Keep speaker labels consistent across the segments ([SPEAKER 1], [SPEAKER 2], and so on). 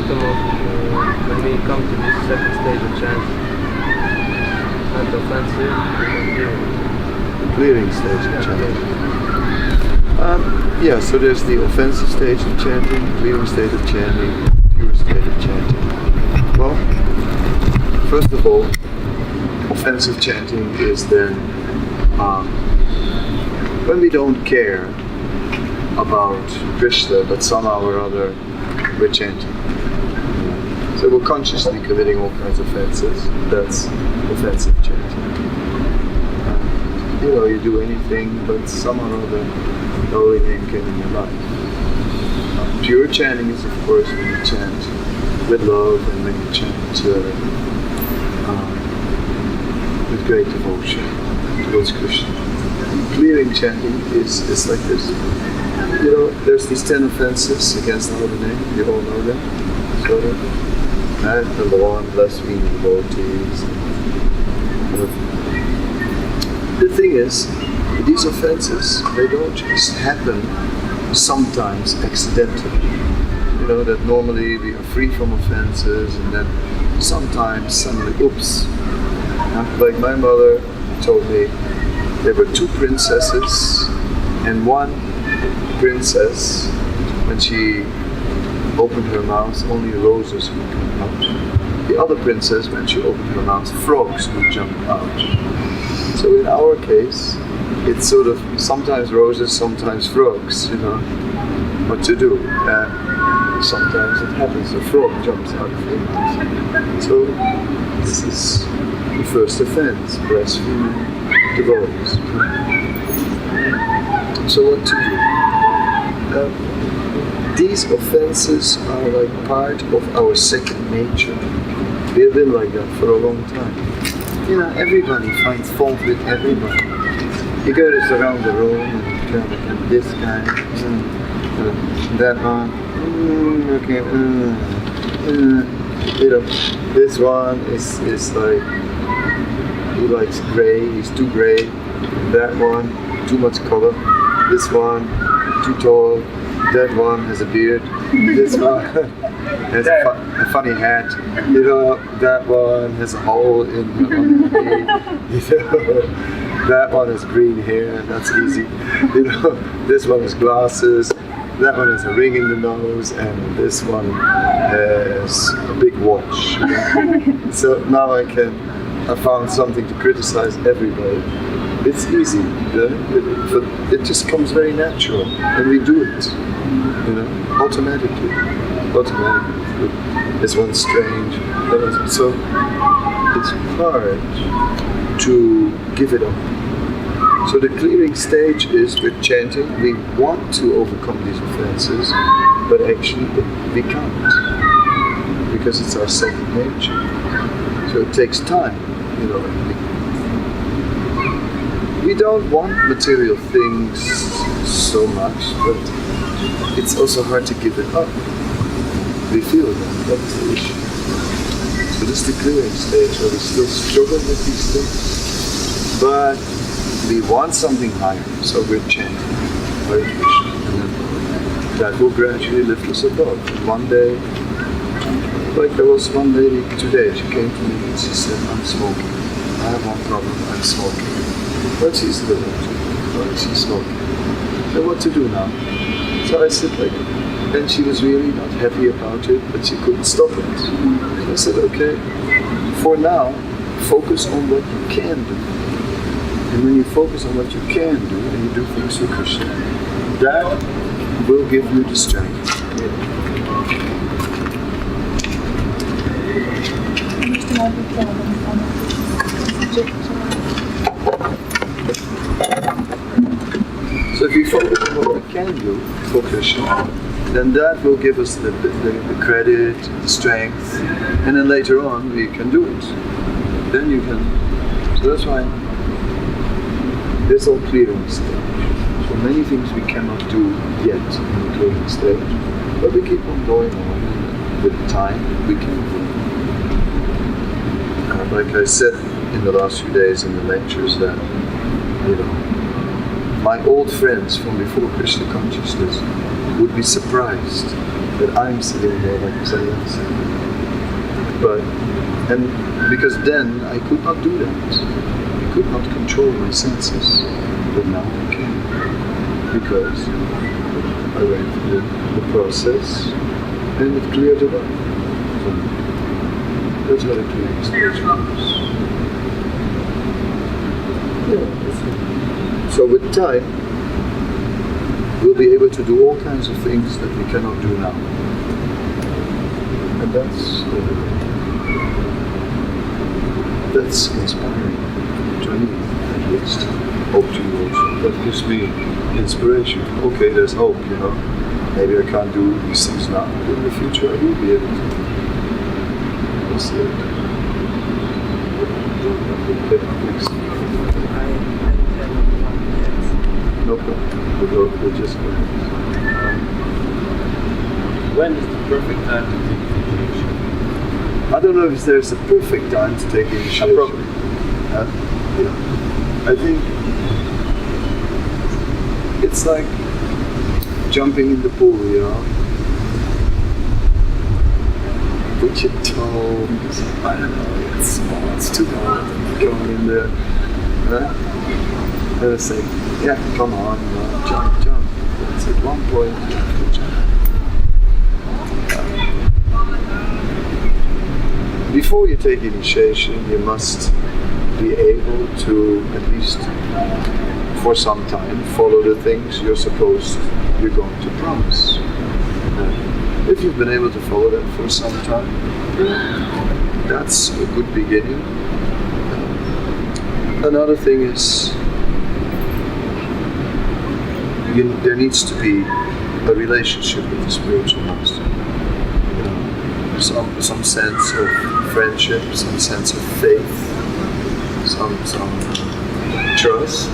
[SPEAKER 1] symptom of when we come to this second stage of chant? Not offensive,
[SPEAKER 2] The clearing stage of chanting. Yeah, so there's the offensive stage of chanting, clearing stage of chanting, pure state of chanting. Well, first of all, offensive chanting is then when we don't care about Krishna, but somehow or other we're chanting. So we're consciously committing all kinds of offenses. That's offensive chanting. You do anything, but somehow or other the holy name came in your life. Pure chanting is, of course, when you chant with love and when you chant with great devotion towards Krishna. Clearing chanting is like this. There's these 10 offenses against the holy name. You all know them. So, number 1, blaspheming devotees. The thing is, these offenses, they don't just happen sometimes accidentally. That normally we are free from offenses and then sometimes suddenly, oops. Like my mother told me, there were 2 princesses and one princess, when she opened her mouth, only roses would come out. The other princess, when she opened her mouth, frogs would jump out. So in our case, it's sort of sometimes roses, sometimes frogs, what to do. Sometimes it happens, a frog jumps out of your mouth. So this is the first offense, blaspheming devotees. So what to do? These offenses are like part of our second nature. We have been like that for a long time. Everybody finds fault with everybody. You go around the room and this guy, that one, okay, this one is like, he likes gray, he's too gray. That one, too much color. This one, too tall. That one has a beard. This one has a funny hat. That one has a hole in the knee. That one has green hair. That's easy. This one has glasses. That one has a ring in the nose, and this one has a big watch. So now I found something to criticize everybody. It's easy, it just comes very natural, and we do it, automatically. This one's strange, so it's hard to give it up. So the clearing stage is with chanting. We want to overcome these offenses, but actually we can't, because it's our second nature. So it takes time, We don't want material things so much, but it's also hard to give it up. We feel that's the issue. So this is the clearing stage where we still struggle with these things, but we want something higher, so we're chanting Hare Krishna, and then that will gradually lift us above. And one day, like there was one lady today, she came to me and she said, I'm smoking. I have one problem, I'm smoking. But she's living too, she's smoking. So what to do now? So I said and she was really not happy about it, but she couldn't stop it. So I said, okay, for now, focus on what you can do. And when you focus on what you can do, and you do things for Krishna, that will give you the strength. So if we focus on what we can do for Krishna, then that will give us the credit, the strength, and then later on we can do it. Then you can. So that's why there's all clearing stage. So many things we cannot do yet in the clearing stage, but we keep on going on, and with time we can do it. Like I said in the last few days in the lectures, that my old friends from before Krishna consciousness would be surprised that I'm sitting there like a sannyasi. And because then I could not do that. I could not control my senses. But now I can. Because I went through the process and it cleared it up. So that's what it means. So with time, we'll be able to do all kinds of things that we cannot do now. And that's inspiring to me, at least. Hope to you also. That gives me inspiration. Okay, there's hope, you know. Maybe I can't do these things now, but in the future I will be able to. That's it. Next. No problem. We'll just go.
[SPEAKER 1] When is the perfect time to take initiation?
[SPEAKER 2] I don't know if there's a perfect time to take initiation.
[SPEAKER 1] Probably.
[SPEAKER 2] Yeah. I think it's like jumping in the pool, you know. Put your toe, I don't know, it's small, it's too hard, going in there. And say, yeah, come on, jump. That's at one point you have to jump. Before you take initiation, you must be able to, at least for some time, follow the things you're going to promise. If you've been able to follow that for some time, that's a good beginning. Another thing is, there needs to be a relationship with the spiritual master. Some sense of friendship, some sense of faith, some trust.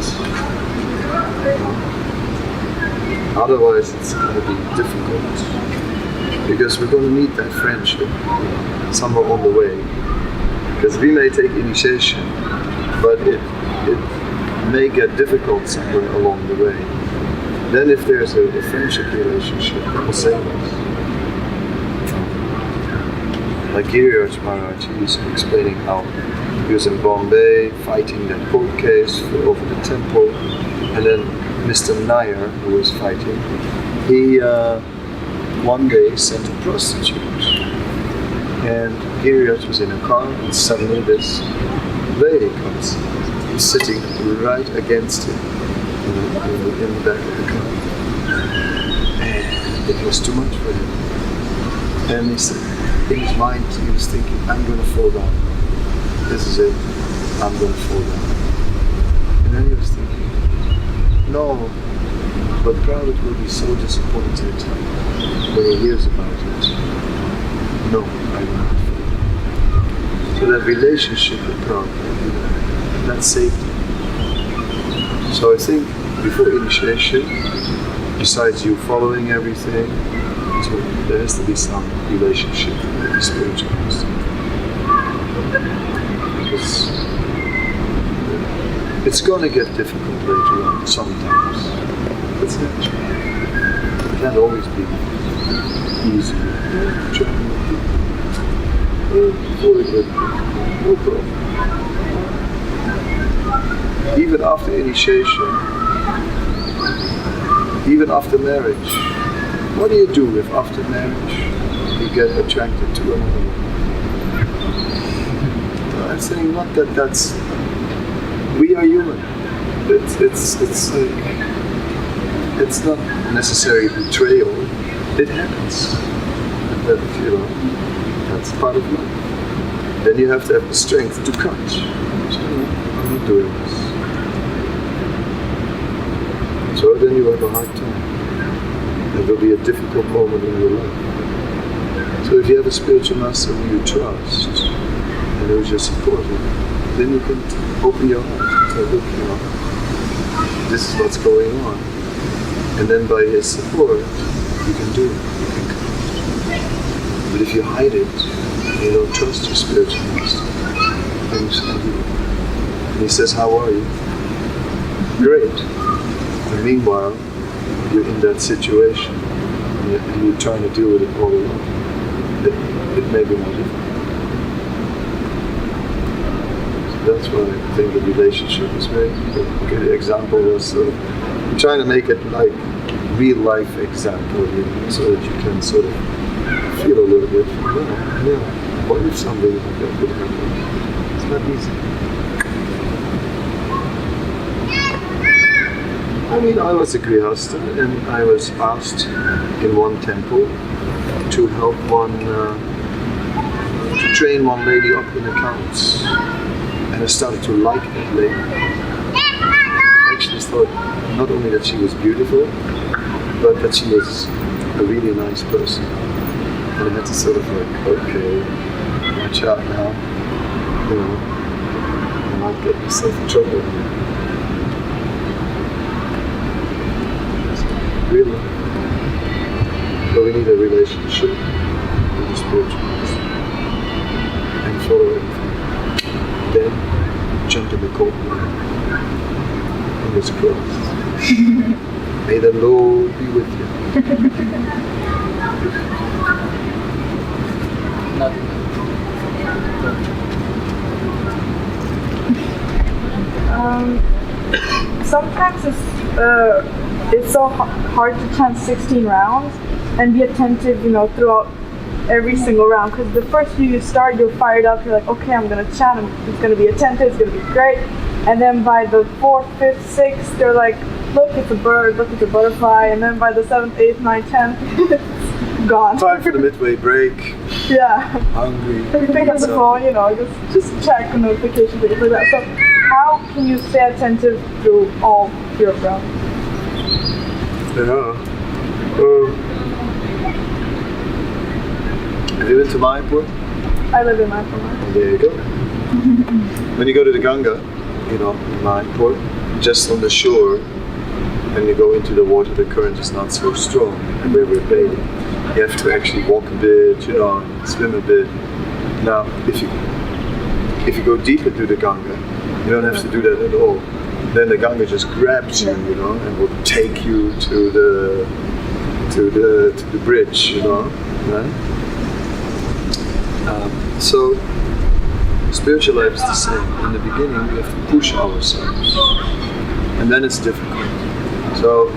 [SPEAKER 2] Otherwise, it's going to be difficult, because we're going to need that friendship somewhere on the way. Because we may take initiation, but it may get difficult somewhere along the way. Then if there's a friendship relationship, it will save us. Like Giriraj Maharaj, he's explaining how he was in Bombay fighting that court case over the temple, and then Mr. Nair, who was fighting, he one day sent a prostitute, and Giriraj was in a car, and suddenly this lady comes, sitting right against him in the back of the car, and it was too much for him. And he said, in his mind, he was thinking, I'm going to fall down. This is it. I'm going to fall down. And then he was thinking, no, but Prabhupada will be so disappointed when he hears about it. No, I will not fall down. So that relationship with Prabhupada, that saved him. So I think before initiation, besides you following everything, so there has to be some relationship with the spiritual master. Because it's going to get difficult later on, sometimes. That's natural. It can't always be easy. No problem. Even after initiation, even after marriage, what do you do if after marriage you get attracted to another woman? I'm saying not that that's... We are human. It's not necessarily betrayal. It happens. That, that's part of life. Then you have to have the strength to cut. So, I'm not doing this. So then you have a hard time. It will be a difficult moment in your life. So if you have a spiritual master who you trust and who's your supporter, then you can open your heart and say, look, this is what's going on. And then by his support, you can do it. You can come. But if you hide it, and you don't trust your spiritual master, then you say, and he says, how are you? Great. And meanwhile, you're in that situation, and you're trying to deal with it all alone, it may be more difficult. So that's why I think the relationship is very good. A good example was I'm trying to make it like real life example, so that you can sort of feel a little bit, what if something like that would happen? It's not easy. I mean, I was a grihasta, and I was asked in one temple to help to train one lady up in accounts. And I started to like that lady. I actually thought not only that she was beautiful, but that she was a really nice person. And I had to sort of like, okay, watch out now, I might get myself in trouble. Really. But we need a relationship with the spiritual person and follow it. Then jump in the cold water. Fingers crossed. May the Lord be with you.
[SPEAKER 3] Sometimes it's so hard to chant 16 rounds and be attentive, throughout every single round. Because the first few you start, you're fired up. You're like, okay, I'm gonna chant. It's gonna be attentive. It's gonna be great. And then by the 4th, 5th, 6th, they're like, look, it's a bird. Look, it's a butterfly. And then by the 7th, 8th, 9th, 10th, it's gone.
[SPEAKER 2] Time for the midway break.
[SPEAKER 3] Yeah.
[SPEAKER 2] Hungry.
[SPEAKER 3] Everything on the phone, just check notifications, things like that. So how can you stay attentive through all your rounds?
[SPEAKER 2] Yeah. Have you been to Mayapur?
[SPEAKER 3] I live in Mayapur.
[SPEAKER 2] There you go. When you go to the Ganga, in Mayapur, just on the shore, and you go into the water, the current is not so strong. And where we're bathing, you have to actually walk a bit, swim a bit. Now, if you go deep into the Ganga, you don't have to do that at all. Then the Ganga just grabs you, and will take you to the bridge, right? So spiritual life is the same. In the beginning, we have to push ourselves, and then it's difficult. So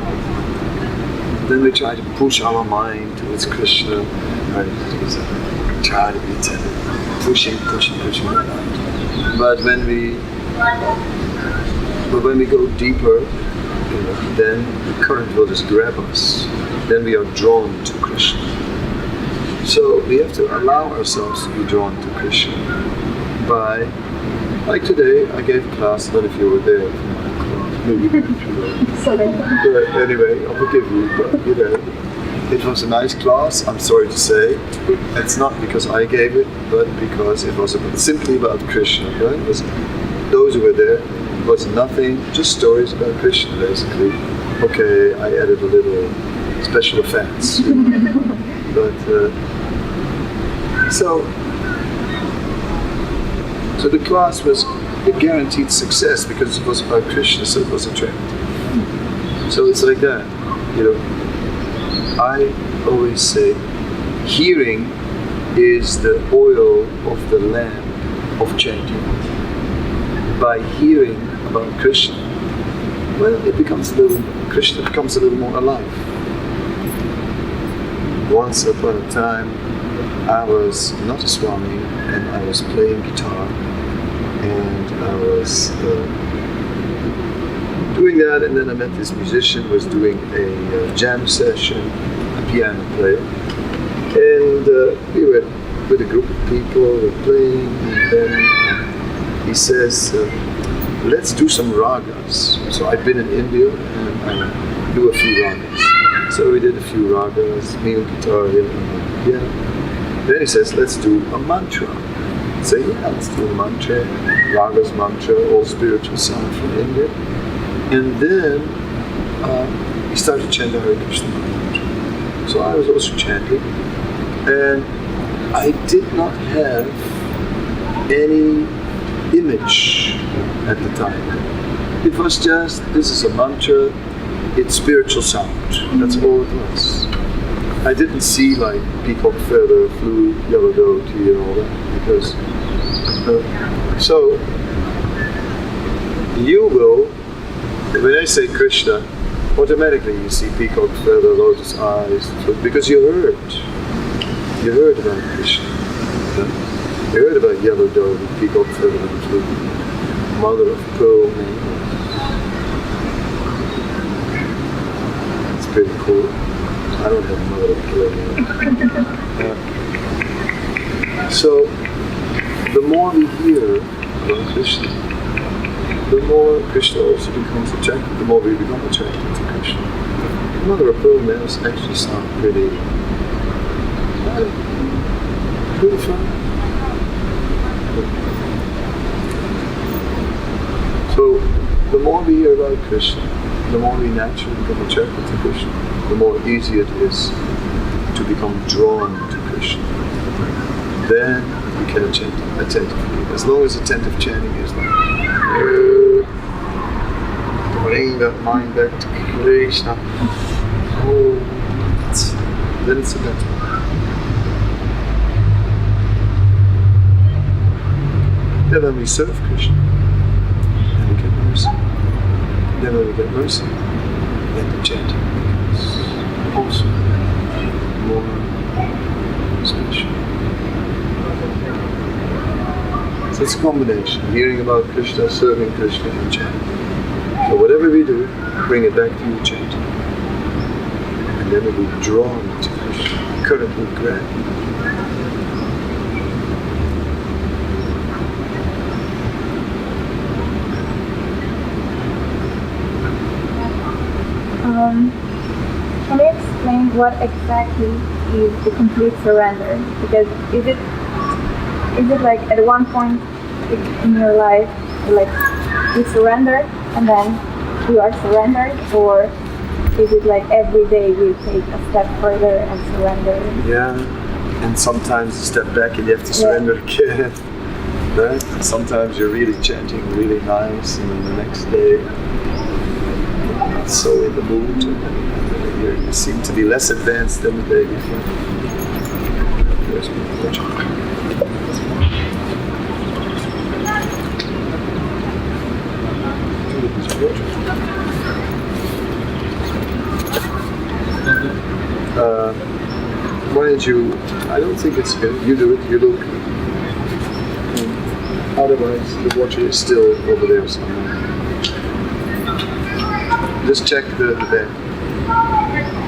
[SPEAKER 2] then we try to push our mind towards Krishna, right? Try to be attentive, pushing. But when we go deeper, then the current will just grab us. Then we are drawn to Krishna. So we have to allow ourselves to be drawn to Krishna by, like today, I gave a class. I don't know if you were there. Maybe you were.
[SPEAKER 3] Sorry.
[SPEAKER 2] But anyway, I'll forgive you. But it was a nice class. I'm sorry to say, it's not because I gave it, but because it was simply about Krishna. Right? It was those who were there. It was nothing, just stories about Krishna, basically. Okay, I added a little special effects. But so the class was a guaranteed success because it was about Krishna, so it was attractive. So it's like that, I always say, hearing is the oil of the lamp of chanting. By hearing about Krishna, Krishna becomes a little more alive. Once upon a time, I was not a Swami, and I was playing guitar, and I was doing that, and then I met this musician who was doing a jam session, a piano player, and we were with a group of people, we were playing, and then he says, let's do some ragas. So I've been in India, and I do a few ragas. So we did a few ragas, me and guitar, Then he says, let's do a mantra. I say, yeah, let's do a mantra. Ragas mantra, all spiritual sound from India. And then he started chanting Hare Krishna mantra. So I was also chanting. And I did not have any image at the time. It was just, this is a mantra, it's spiritual sound. That's all it was. I didn't see like peacock feather, flew, yellow goatee and all that, because so you will, when I say Krishna, automatically you see peacock feather, lotus eyes, because you heard about Krishna. You heard about yellow dove, peacock feather and flew, mother of pearl nails. It's pretty cool. I don't have a mother of pearl nails. So the more we hear about Krishna, the more Krishna also becomes attracted, the more we become attracted to Krishna. Mother of pearl nails actually sound pretty fun. So the more we hear about Krishna, the more we naturally become attracted to Krishna, the more easy it is to become drawn to Krishna. Then we can chant attentively. As long as attentive chanting is like, bring that mind back to Krishna. Oh, then it's a better. Then when we serve Krishna, then we get mercy. Then when we get mercy, then the chanting becomes also more special. So it's a combination, hearing about Krishna, serving Krishna, and chanting. So whatever we do, bring it back to you chanting. And then we'll be drawn to Krishna, currently grab.
[SPEAKER 4] Can you explain what exactly is the complete surrender? Because is it like at one point in your life, like you surrender and then you are surrendered, or is it like every day you take a step further and surrender?
[SPEAKER 2] Yeah, and sometimes you step back and you have to surrender again. Right? Sometimes you're really chanting really nice, and then the next day you're not so in the mood. You seem to be less advanced than the day before. There's my project. Why don't you, I don't think it's good. You do it, you look. Otherwise, the watcher is still over there somewhere. Just check the bag.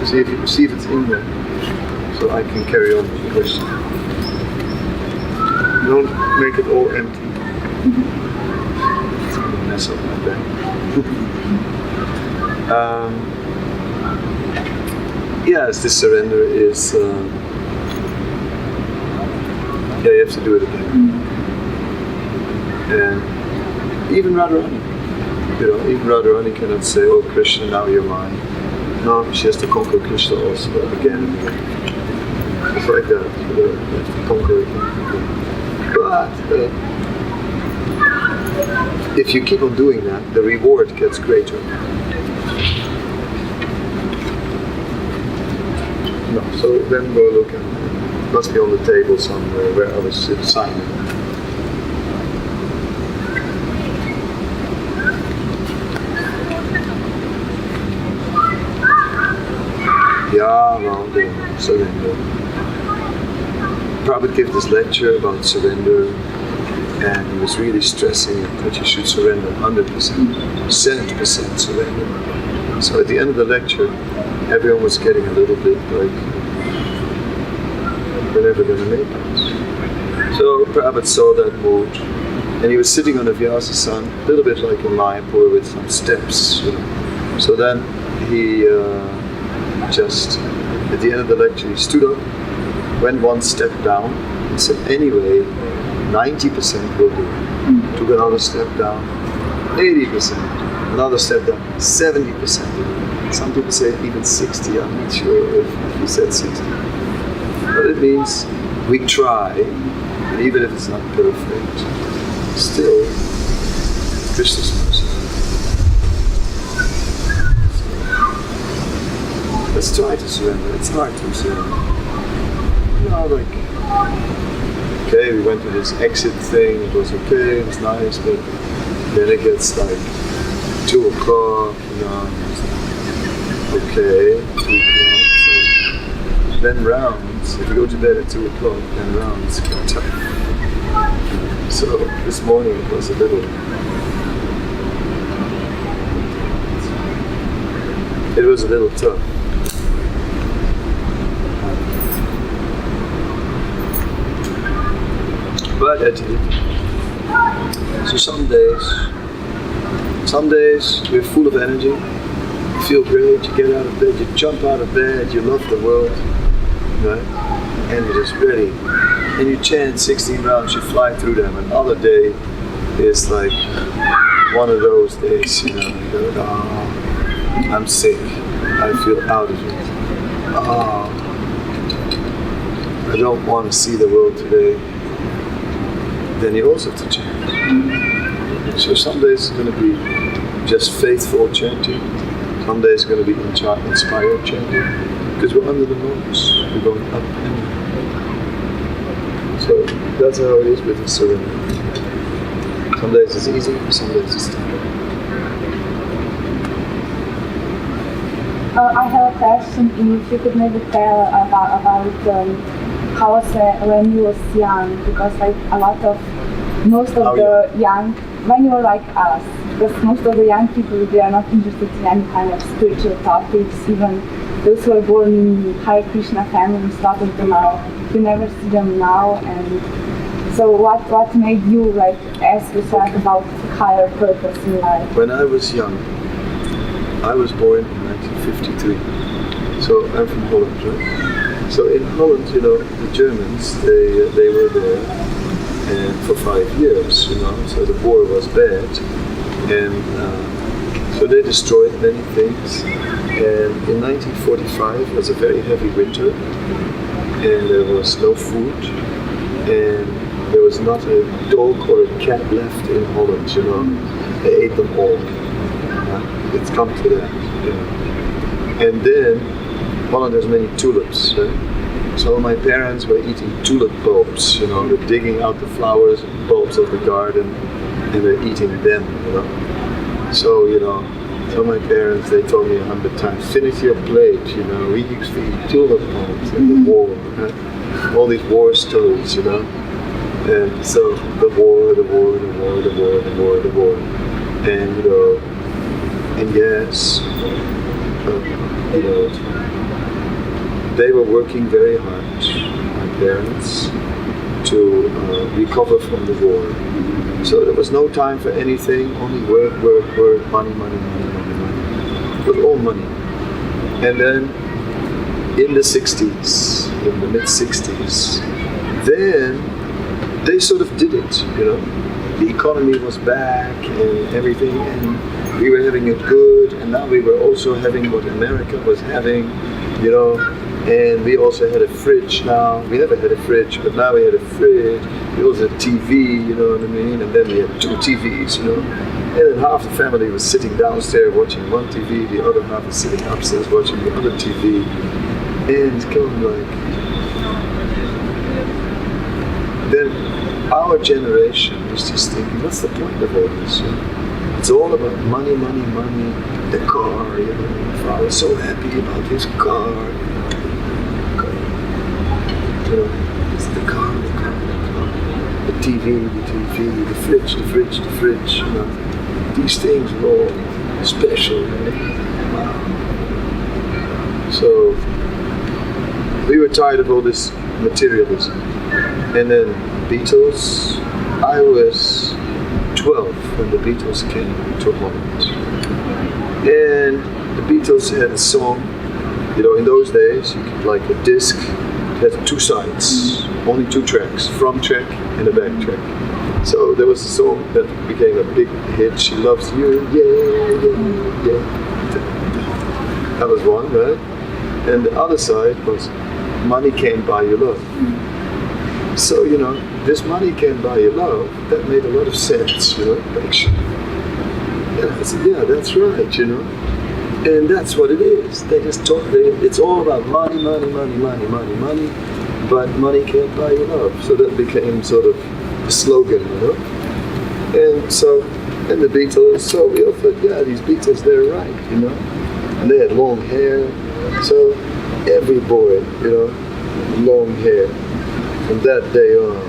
[SPEAKER 2] See if it's in there, so I can carry on with the question. Don't make it all empty. It's gonna mess up my bag. Yes, this surrender is. You have to do it again. And even Radharani, even Radharani cannot say, "Oh Krishna, now you're mine." No, she has to conquer Krishna also again and again. It's like that. You have to conquer it. But if you keep on doing that, the reward gets greater. No, so then go look at it. Must be on the table somewhere where I was signing. Yeah, well, surrender. Prabhupada gave this lecture about surrender, and he was really stressing that you should surrender 100%, 100% surrender. So at the end of the lecture, everyone was getting a little bit like, we're never going to make it. So Prabhupada saw that mood, and he was sitting on a Vyasa-san, a little bit like in Mayapur with some steps. So then he just, at the end of the lecture, he stood up, went one step down, and said, anyway, 90% will do. Took another step down, 80%, another step down, 70%. Some people say even 60, I'm not sure if he said 60. But it means we try, and even if it's not perfect, still, Krishna's mercy. Let's try to surrender. It's hard to surrender. Okay, we went to this exit thing, it was okay, it was nice, but then it gets like 2 o'clock, okay, 2 o'clock, so then rounds, if you go to bed at 2 o'clock, then rounds get tough. So this morning it was a little tough. But so some days we're full of energy, you feel great, you get out of bed, you jump out of bed, you love the world, right? And you're just ready. And you chant 16 rounds, you fly through them. Another day is like one of those days, you go, oh, I'm sick, I feel out of it. Oh, I don't want to see the world today. Then you also have to chant. So some days it's going to be just faithful chanting. Some days it's going to be inspired chanting. Because we're under the moons. We're going up and down. So that's how it is with the surrender. Some days it's easy, some days it's tough.
[SPEAKER 4] I have a question. If you could maybe tell about how was it when you was young? Because like most of the young, when you were like us, because most of the young people, they are not interested in any kind of spiritual topics. Even those who are born in Hare Krishna families, a lot of them are, you never see them now. And so what made you like ask yourself about higher purpose in life?
[SPEAKER 2] When I was young, I was born in 1953, so I'm from Holland, right? So in Holland, the Germans, they were there and for 5 years, so the war was bad, and so they destroyed many things. And in 1945 was a very heavy winter, and there was no food, and there was not a dog or a cat left in Holland, They ate them all. It's come to that, And then Holland has many tulips, right? So my parents were eating tulip bulbs, they're digging out the flowers and bulbs of the garden, and they're eating them, So, so my parents, they told me 100 times, finish your plate, we used to eat tulip bulbs in the war, right? All these war stories, And so the war. And yes, they were working very hard, my parents, to recover from the war. So there was no time for anything, only work, money. It was all money. And then in the 60s, in the mid-60s, then they sort of did it, The economy was back and everything, and we were having it good, and now we were also having what America was having, and we also had a fridge now. We never had a fridge, but now we had a fridge. We also had TV, you know what I mean? And then we had 2 TVs, And then half the family was sitting downstairs watching one TV, the other half was sitting upstairs watching the other TV. And it's kind of like, then our generation was just thinking, what's the point of all this? It's all about money, the car, I was so happy about his car. It's the car, the TV, the fridge, These things are all special, Wow. So, we were tired of all this materialism. And then Beatles, I was 12 when the Beatles came to Holland. And the Beatles had a song, in those days, you could like a disc, it had 2 sides, only 2 tracks, front track and a back track. So there was a song that became a big hit, She Loves You, yeah. That was one, right? And the other side was Money Can't Buy You Love. So, this money can buy you love, that made a lot of sense, actually. And I said, yeah, that's right, And that's what it is. They just talk. It's all about money, money, money, money, money, money. But money can't buy you love. So that became sort of a slogan, you know. And so, and the Beatles. So we all thought, yeah, these Beatles, they're right, you know. And they had long hair. So every boy, you know, long hair. From that day on,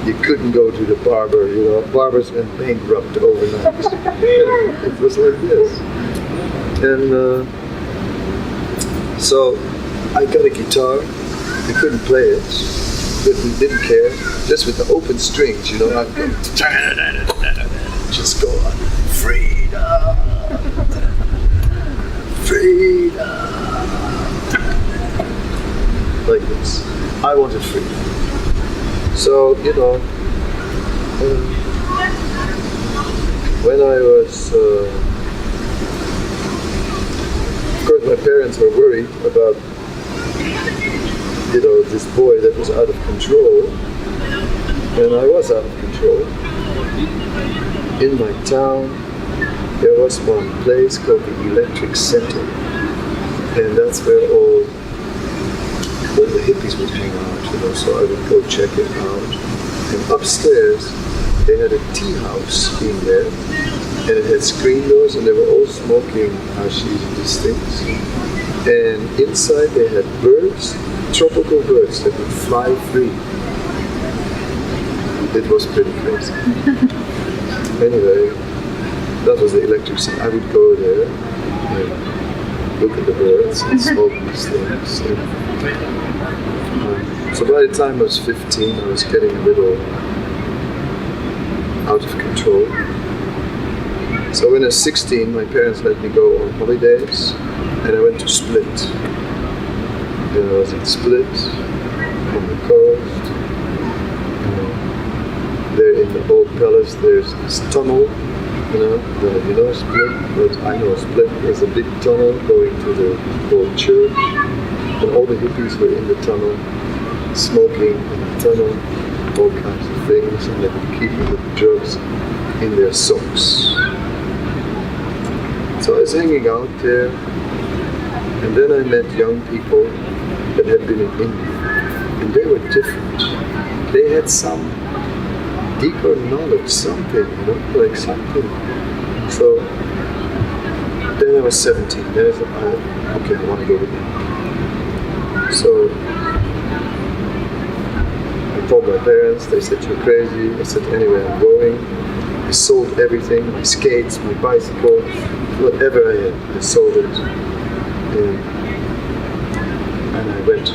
[SPEAKER 2] you couldn't go to the barber, you know. Barbers went bankrupt overnight. It was like this. And so I got a guitar. I couldn't play it. Didn't care. Just with the open strings, you know. I'd go just go on. Freedom, freedom, like this. I wanted freedom. So, you know, when I was, of course my parents were worried about, you know, this boy that was out of control, and I was out of control. In my town, there was one place called the Electric Center, and that's where all the hippies would hang out, you know, so I would go check it out. And upstairs, they had a tea house in there, and it had screen doors, and they were all smoking hashish and these things. And inside they had birds, tropical birds that would fly free. It was pretty crazy. Anyway, that was the Electric Center. I would go there and look at the birds and smoke these things. So by the time I was 15, I was getting a little out of control. So when I was 16, my parents let me go on holidays, and I went to Split. And I was in Split, on the coast. There in the old palace, there's this tunnel, you know Split, but I know Split. There's a big tunnel going to the old church, and all the hippies were in the tunnel, smoking in the tunnel, all kinds of things, and they were keeping the drugs in their socks. So I was hanging out there, and then I met young people that had been in India, and they were different. They had some deeper knowledge, something, you know, like something. So then I was 17. Then I said, okay, I want to go with them. So I told my parents. They said, you're crazy. I said, anyway, I'm going. I sold everything, my skates, my bicycle, whatever I had, I sold it. And I went to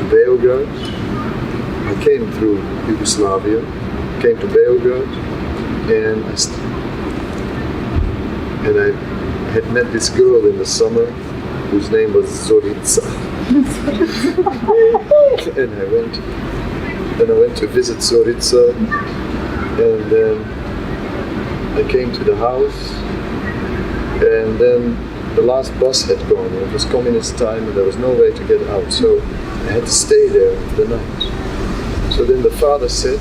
[SPEAKER 2] Beograd. I came through Yugoslavia, came to Beograd, and I had met this girl in the summer whose name was Zorica. And I went to visit Zorica, and then I came to the house, and then the last bus had gone. It was communist time, and there was no way to get out, so I had to stay there for the night. So then the father said,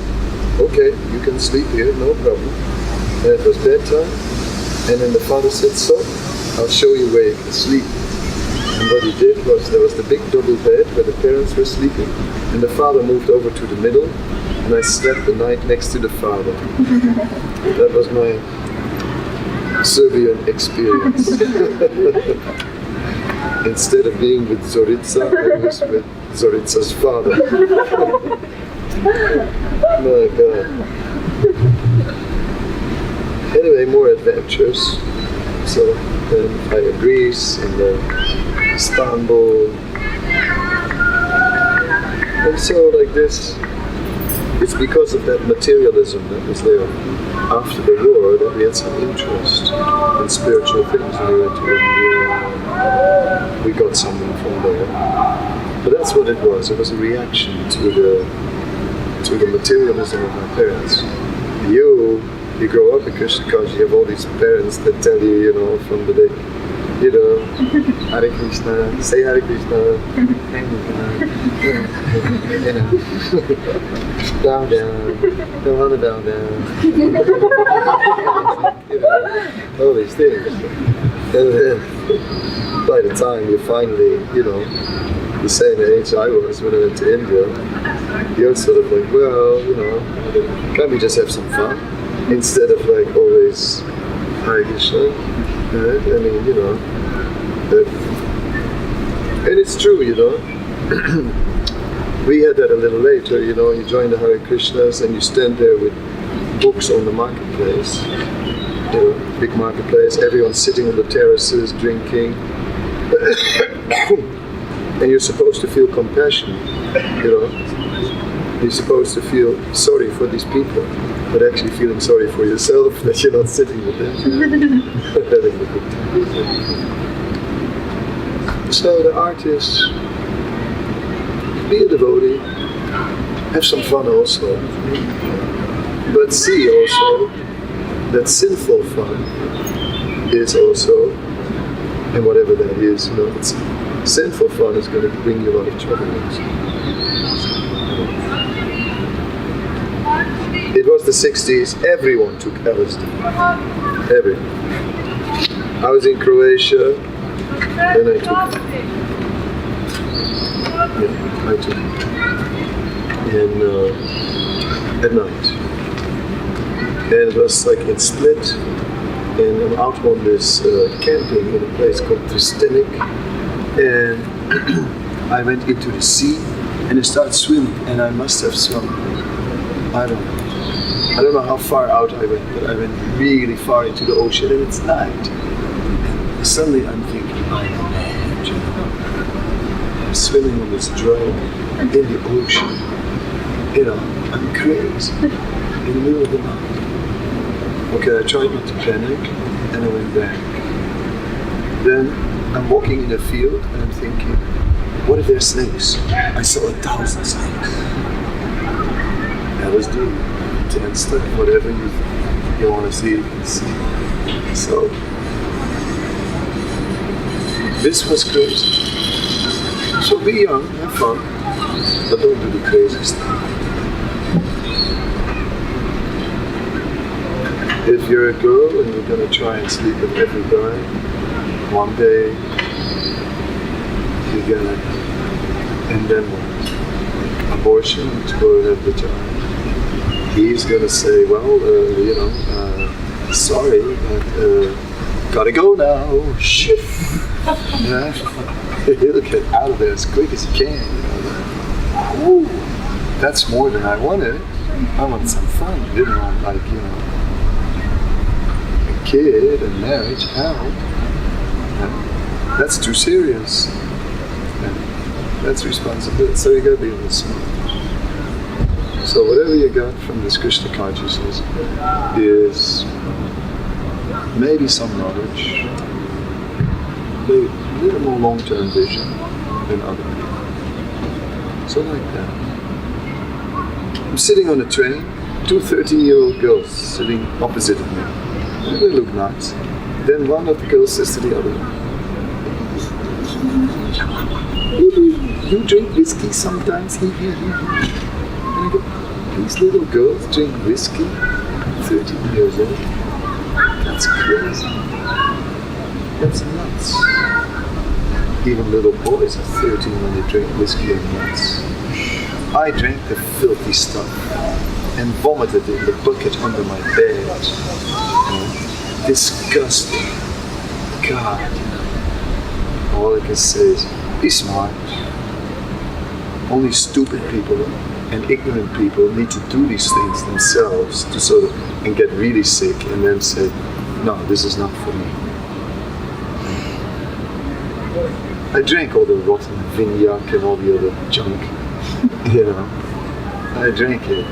[SPEAKER 2] okay, you can sleep here, no problem. And it was bedtime, and then the father said, so, I'll show you where you can sleep. And what he did was, there was the big double bed where the parents were sleeping, and the father moved over to the middle, and I slept the night next to the father. That was my Serbian experience. Instead of being with Zorica, I was with Zorica's father. My God. Anyway, more adventures. So then via Greece, and then Istanbul. And so like this, it's because of that materialism that was there after the war that we had some interest in spiritual things. And we went to India, we got something from there. But that's what it was. It was a reaction to the materialism of my parents. You grow up because you have all these parents that tell you, you know, from the day, you know, Hare Krishna, say Hare Krishna, you know, bow down, don't want to bow down, you know, all these things. And then, by the time you finally, the same age I was when I went to India, you're sort of like, well, can't we just have some fun? Instead of like always Hare Krishna. Right? I mean, and it's true, We had that a little later, you join the Hare Krishnas and you stand there with books on the marketplace, big marketplace, everyone's sitting on the terraces drinking, and you're supposed to feel compassion, You're supposed to feel sorry for these people, but actually feeling sorry for yourself that you're not sitting with them. So the artist, be a devotee, have some fun also, but see also that sinful fun is also, and whatever that is, it's sinful fun is going to bring you a lot of trouble. It was the 60s, everyone took LSD. Everyone. I was in Croatia, and I took it. Yeah, I took it. And at night. And it was like in Split, and I'm out on this camping in a place called Ecstatic, and I went into the sea, and I started swimming, and I must have swum, I don't know how far out I went, but I went really far into the ocean, and it's night. And suddenly I'm thinking, I'm mad, I'm swimming on this drone in the ocean. I'm crazy in the middle of the night. Okay, I tried not to panic, and I went back. Then I'm walking in a field, and I'm thinking, what if there's snakes? I saw 1,000 snakes. LSD. And stuff, whatever you want to see, you can see. So, this was crazy. So be young, have fun, but don't do the crazy stuff. If you're a girl and you're going to try and sleep with every guy, one day, you're going to, and then what? Abortion, or have the child. He's gonna say, well, sorry, but gotta go now. He'll get out of there as quick as he can. Ooh, that's more than I wanted. I want some fun. I didn't want a kid and marriage. Hell, that's too serious. That's responsibility. So you gotta be on the smart. So whatever you got from this Krishna consciousness is maybe some knowledge, maybe a little more long-term vision than other people. So like that. I'm sitting on a train, 2 13-year-old girls sitting opposite of me. They look nice. Then one of the girls says to the other one, you drink whiskey sometimes? And I go, these little girls drink whiskey, 13 years old. That's crazy. That's nuts. Even little boys are 13 when they drink whiskey and nuts. I drank the filthy stuff and vomited in the bucket under my bed. Disgusting. God. All I can say is, be smart. Only stupid people and ignorant people need to do these things themselves to sort of, and get really sick and then say, no, this is not for me. I drank all the rotten vinyak and all the other junk, I drank it.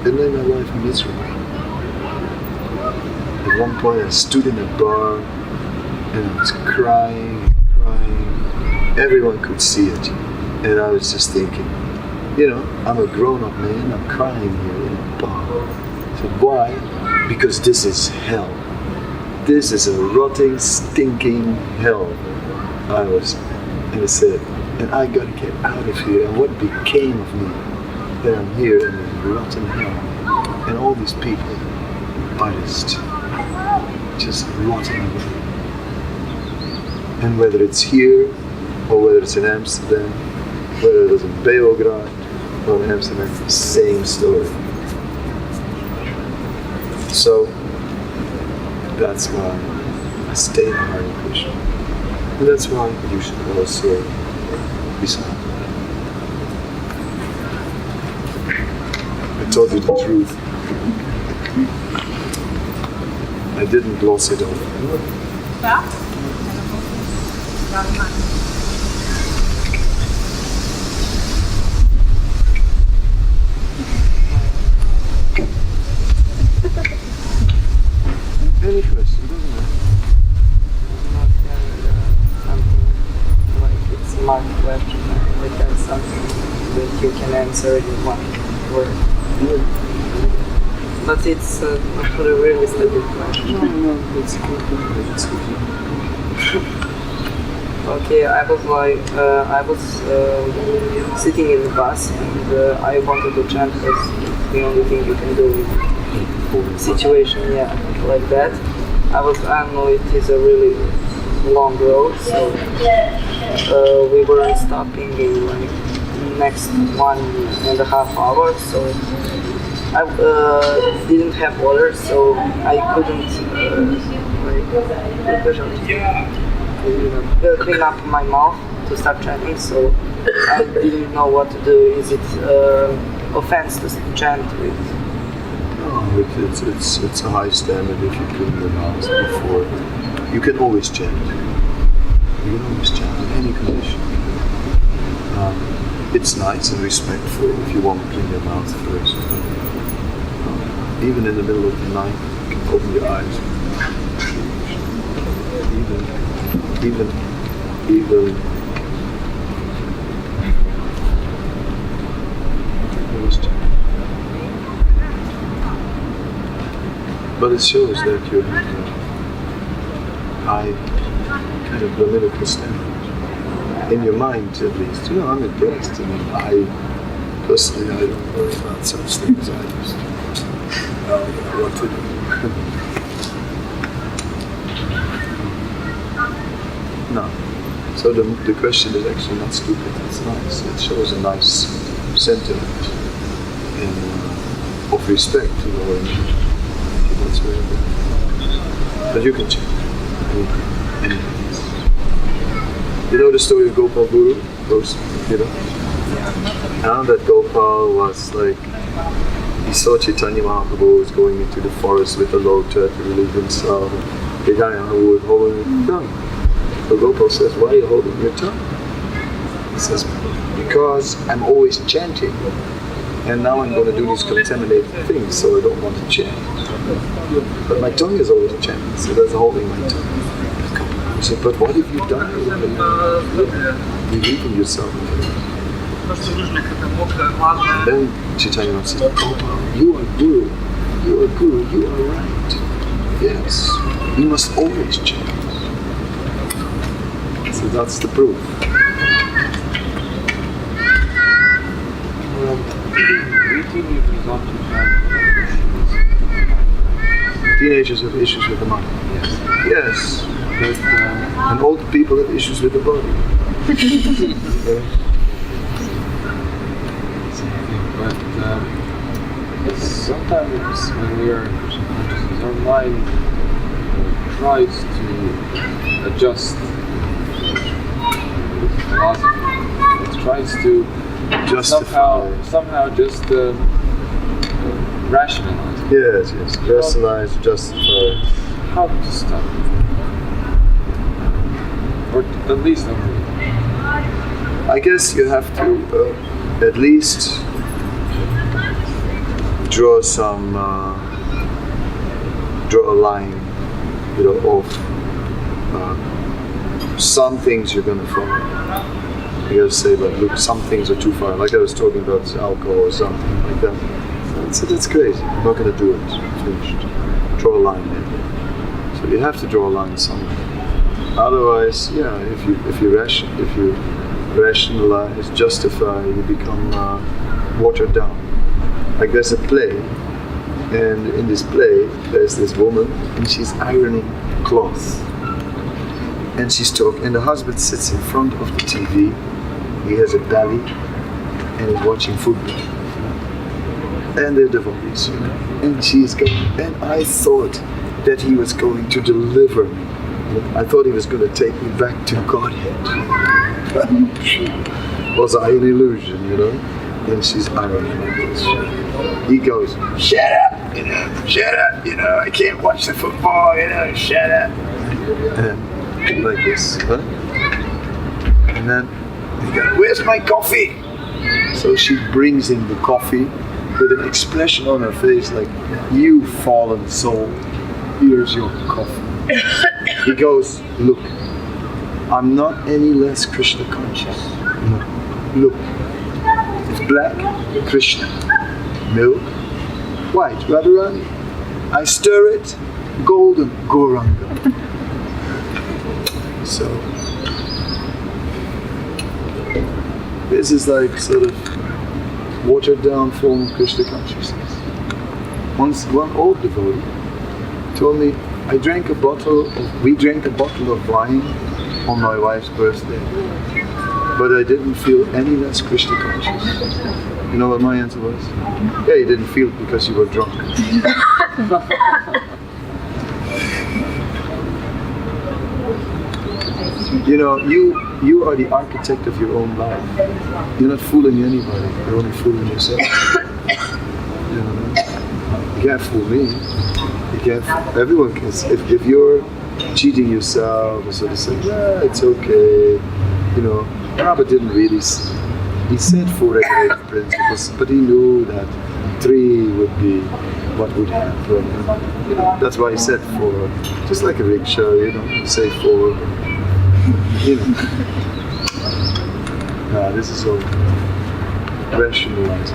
[SPEAKER 2] It made my life miserable. At one point I stood in a bar and I was crying. Everyone could see it. And I was just thinking, I'm a grown-up man, I'm crying here in a bar. So why? Because this is hell. This is a rotting, stinking hell. And I said, and I gotta get out of here. And what became of me? That I'm here in this rotten hell. And all these people are just just rotting away. And whether it's here, or whether it's in Amsterdam, whether it's in Beograd, or in Amsterdam, same story. So, that's why I stay in Hare Krishna. And that's why you should also be silent. I told you the truth. I didn't gloss it over. Any question, doesn't matter.
[SPEAKER 5] Something like it's a marked question, like that's something that you can answer in one word. But it's a really stupid question.
[SPEAKER 2] No, it's good. It's good.
[SPEAKER 5] Okay, I was sitting in the bus and I wanted to chant because the only thing you can do in situation, like that. I don't know, it is a really long road, so we weren't stopping in like next 1.5 hours, so I didn't have water, so I couldn't clean up my mouth to start chanting, so I didn't know what to do. Is it offense to chant with?
[SPEAKER 2] No, it's a high standard if you clean your mouth before. You can always chant. You can always chant in any condition. It's nice and respectful if you want to clean your mouth first. But, even in the middle of the night, you can open your eyes. Even always chant. But it shows that you have a high kind of Brahminical standard. In your mind, at least. I'm impressed. I mean, personally, I don't worry about such things. I just know what to do. No. So the question is actually not stupid. It's nice. It shows a nice sentiment of respect to the Lord. That's very good. But you can change anything. You know the story of Gopal Guru? And that Gopal was like, he saw Chaitanya Mahaprabhu was going into the forest with a lota to relieve himself. Chaitanya Mahaprabhu was holding his tongue. So Gopal says, why are you holding your tongue? He says, because I'm always chanting. And now I'm going to do these contaminated things, so I don't want to chant. But my tongue is always chanting, so that's holding my tongue. He said, but what if you die? You're leaving yourself. Then Chaitanya said, oh, you are Guru, you are right. Yes, you must always chant. So that's the proof. Teenagers have issues with the mind. Yes. But, and old people have issues with the body.
[SPEAKER 1] But sometimes when we are in Krishna consciousness, our mind tries to adjust with philosophy. It tries to somehow just rationalize.
[SPEAKER 2] Yes. Rationalize, justify.
[SPEAKER 1] How to stop? Or at least
[SPEAKER 2] I guess you have to at least draw a line, of some things you're going to follow. You got to say, like, look, some things are too far. Like I was talking about alcohol or something like that. So that's crazy. I'm not going to do it. Finished. Draw a line there. So you have to draw a line somewhere. Otherwise, if you rationalize, justify, you become watered down. Like there's a play, And in this play, there's this woman, and she's ironing cloths. And she's talking, and the husband sits in front of the TV. He has a belly, and he's watching football. And they're devotees, you know. And she's going, and I thought that he was going to deliver me. I thought he was going to take me back to Godhead. Was I an illusion, you know? And she's ironing like this. He goes, shut up, you know, shut up, you know, I can't watch the football, you know, shut up. And like this, huh? And then he goes, where's my coffee? So she brings him the coffee with an expression on her face like, you fallen soul, here's your coffee. He goes, look, I'm not any less Krishna conscious. No. Look, it's black, Krishna. Milk, white, Radharani. I stir it, golden, Goranga. So, this is like sort of watered down form of Krishna consciousness. Once one old devotee told me, we drank a bottle of wine on my wife's birthday, but I didn't feel any less Krishna conscious. You know what my answer was? Yeah, you didn't feel it because you were drunk. You know, you are the architect of your own life. You're not fooling anybody, you're only fooling yourself. You know, you can't fool me. You can't, everyone can. If you're cheating yourself or sort of saying, yeah, it's okay, you know, Rama didn't really, he said 4 regulative principles, but he knew that 3 would be what would happen. You know, that's why he said 4, just like a rickshaw, you know, you say 4, you know. This is all rationalized.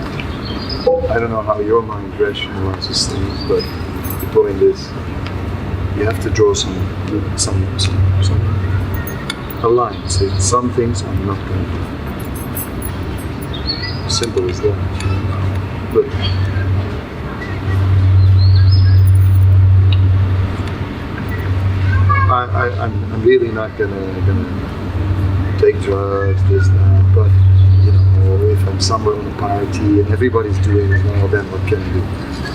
[SPEAKER 2] I don't know how your mind rationalizes things, but the point is, you have to draw some a line. Say some things I'm not going to do. Simple as that. But I'm really not gonna take drugs, this, that. But you know, if I'm somewhere on a party and everybody's doing it, well, then what can I do?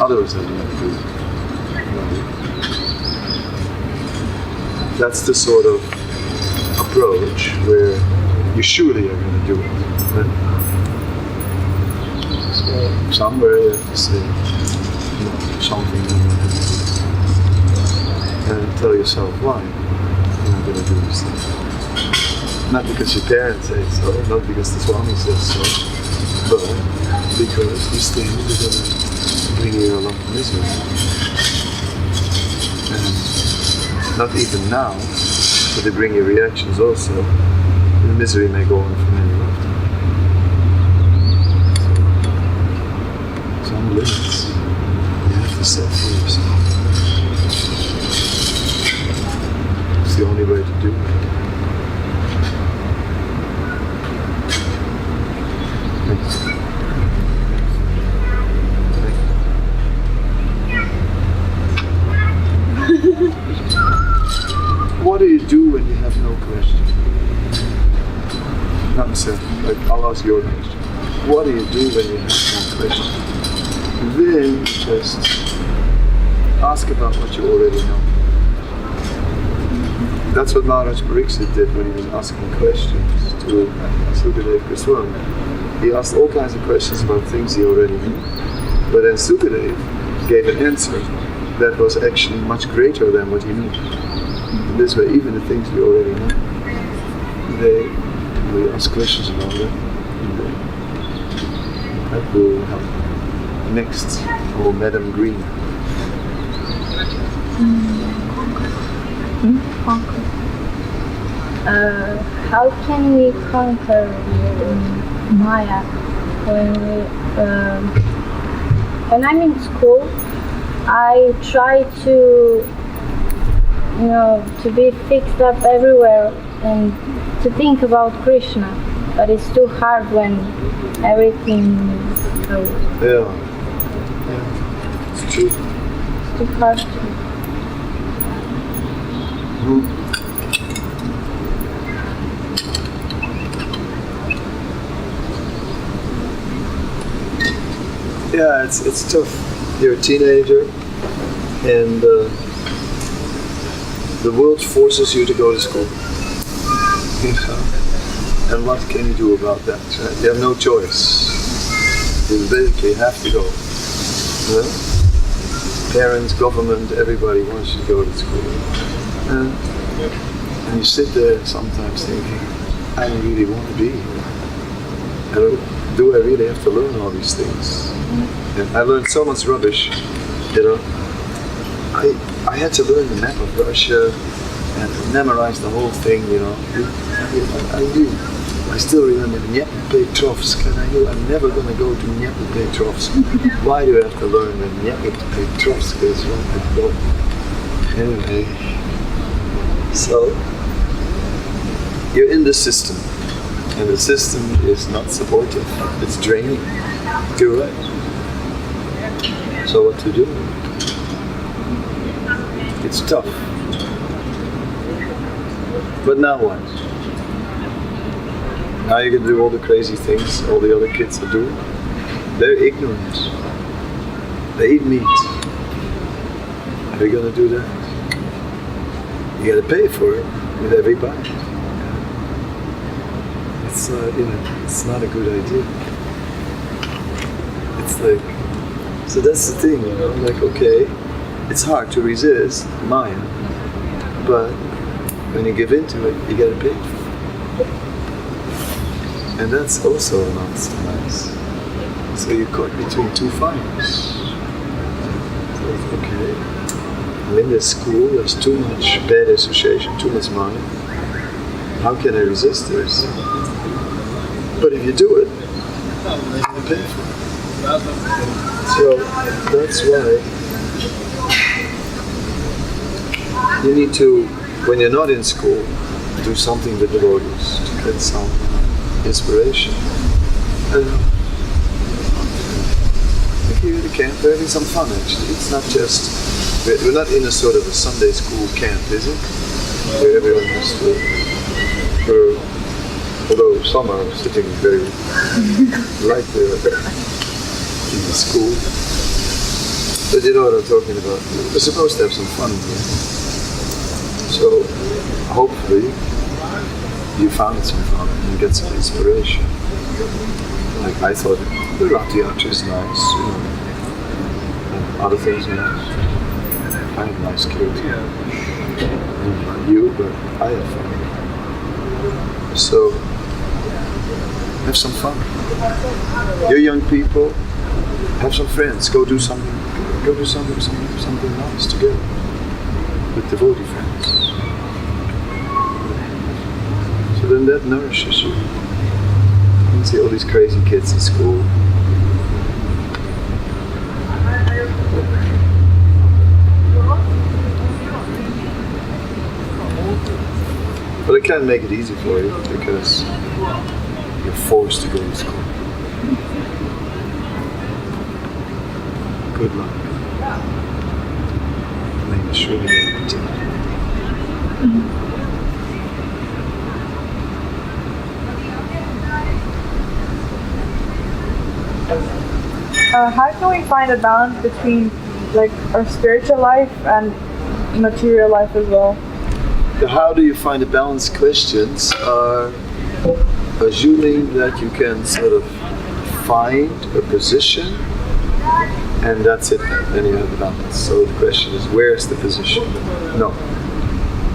[SPEAKER 2] Others are not doing it. That's the sort of approach where you surely are going to do it. Right? So somewhere you have to say, you know, something and tell yourself why you're not going to do this thing. Not because your parents say so, not because the Swami says so, but because these things are going to bring you a lot of misery. And not even now, but they bring you reactions also. The misery may go on for many lifetimes. So, some limits you have to set for yourself. It's the only way to do it. What do you do when you have no question? Not necessarily, like I'll ask your question. What do you do when you have no question? Then just ask about what you already know. That's what Maharaj Pariksit did when he was asking questions to Sukadeva Goswami. He asked all kinds of questions about things he already knew. But then Sukadeva gave an answer that was actually much greater than what he knew. And this way, even the things we already know, we ask questions about them. That will help. Next, Madam Green.
[SPEAKER 4] How can we conquer Maya when I'm in school? I try to, you know, to be fixed up everywhere and to think about Krishna, but it's too hard when everything is
[SPEAKER 2] Yeah, it's True.
[SPEAKER 3] It's too harsh.
[SPEAKER 2] Yeah, it's tough. You're a teenager, and the world forces you to go to school. You know? And what can you do about that? Right? You have no choice. You basically have to go. You know? Parents, government, everybody wants you to go to school. And you sit there sometimes thinking, I don't really want to be here. Do I really have to learn all these things? And I learned so much rubbish, you know. I had to learn the map of Russia and memorize the whole thing, you know. I still remember Dnepropetrovsk, and I knew I'm never going to go to Dnepropetrovsk. Why do I have to learn that Dnepropetrovsk is wrong? Anyway, so you're in the system, and the system is not supportive. It's draining. You're right. So what to do? It's tough. But now what? Now you can do all the crazy things all the other kids are doing. They're ignorant. They eat meat. Are you gonna do that? You gotta pay for it with every bite. It's it's not a good idea. It's like, so that's the thing, you know, like, okay, it's hard to resist Maya, but when you give into it, you gotta pay for it. And that's also not so nice. So you're caught between two fires. So it's okay. I'm in this school, there's too much bad association, too much Maya. How can I resist this? But if you do it, you pay for it. So that's why you need to, when you're not in school, do something with devotees to get some inspiration. And if you're in the camp, we're having some fun actually. It's not just, we're not in a sort of a Sunday school camp, is it? Where everyone has to, although some are sitting very lightly in the school. But you know what I'm talking about. We're supposed to have some fun here. So hopefully you found some fun and get some inspiration. Like I thought the Rati Arch is nice, you know. And other things are nice. I have nice kirtan. Not you, but I have fun. So have some fun. You're young people, have some friends, go do something nice together with devotee friends. So then that nourishes you. You can see all these crazy kids in school. But I can't make it easy for you because you're forced to go to school. Good luck. May the Shri continue.
[SPEAKER 3] How can we find a balance between like our spiritual life and material life as well?
[SPEAKER 2] The how do you find a balance questions are assuming that you can sort of find a position and that's it, then you have the balance. So the question is, where's the position? No.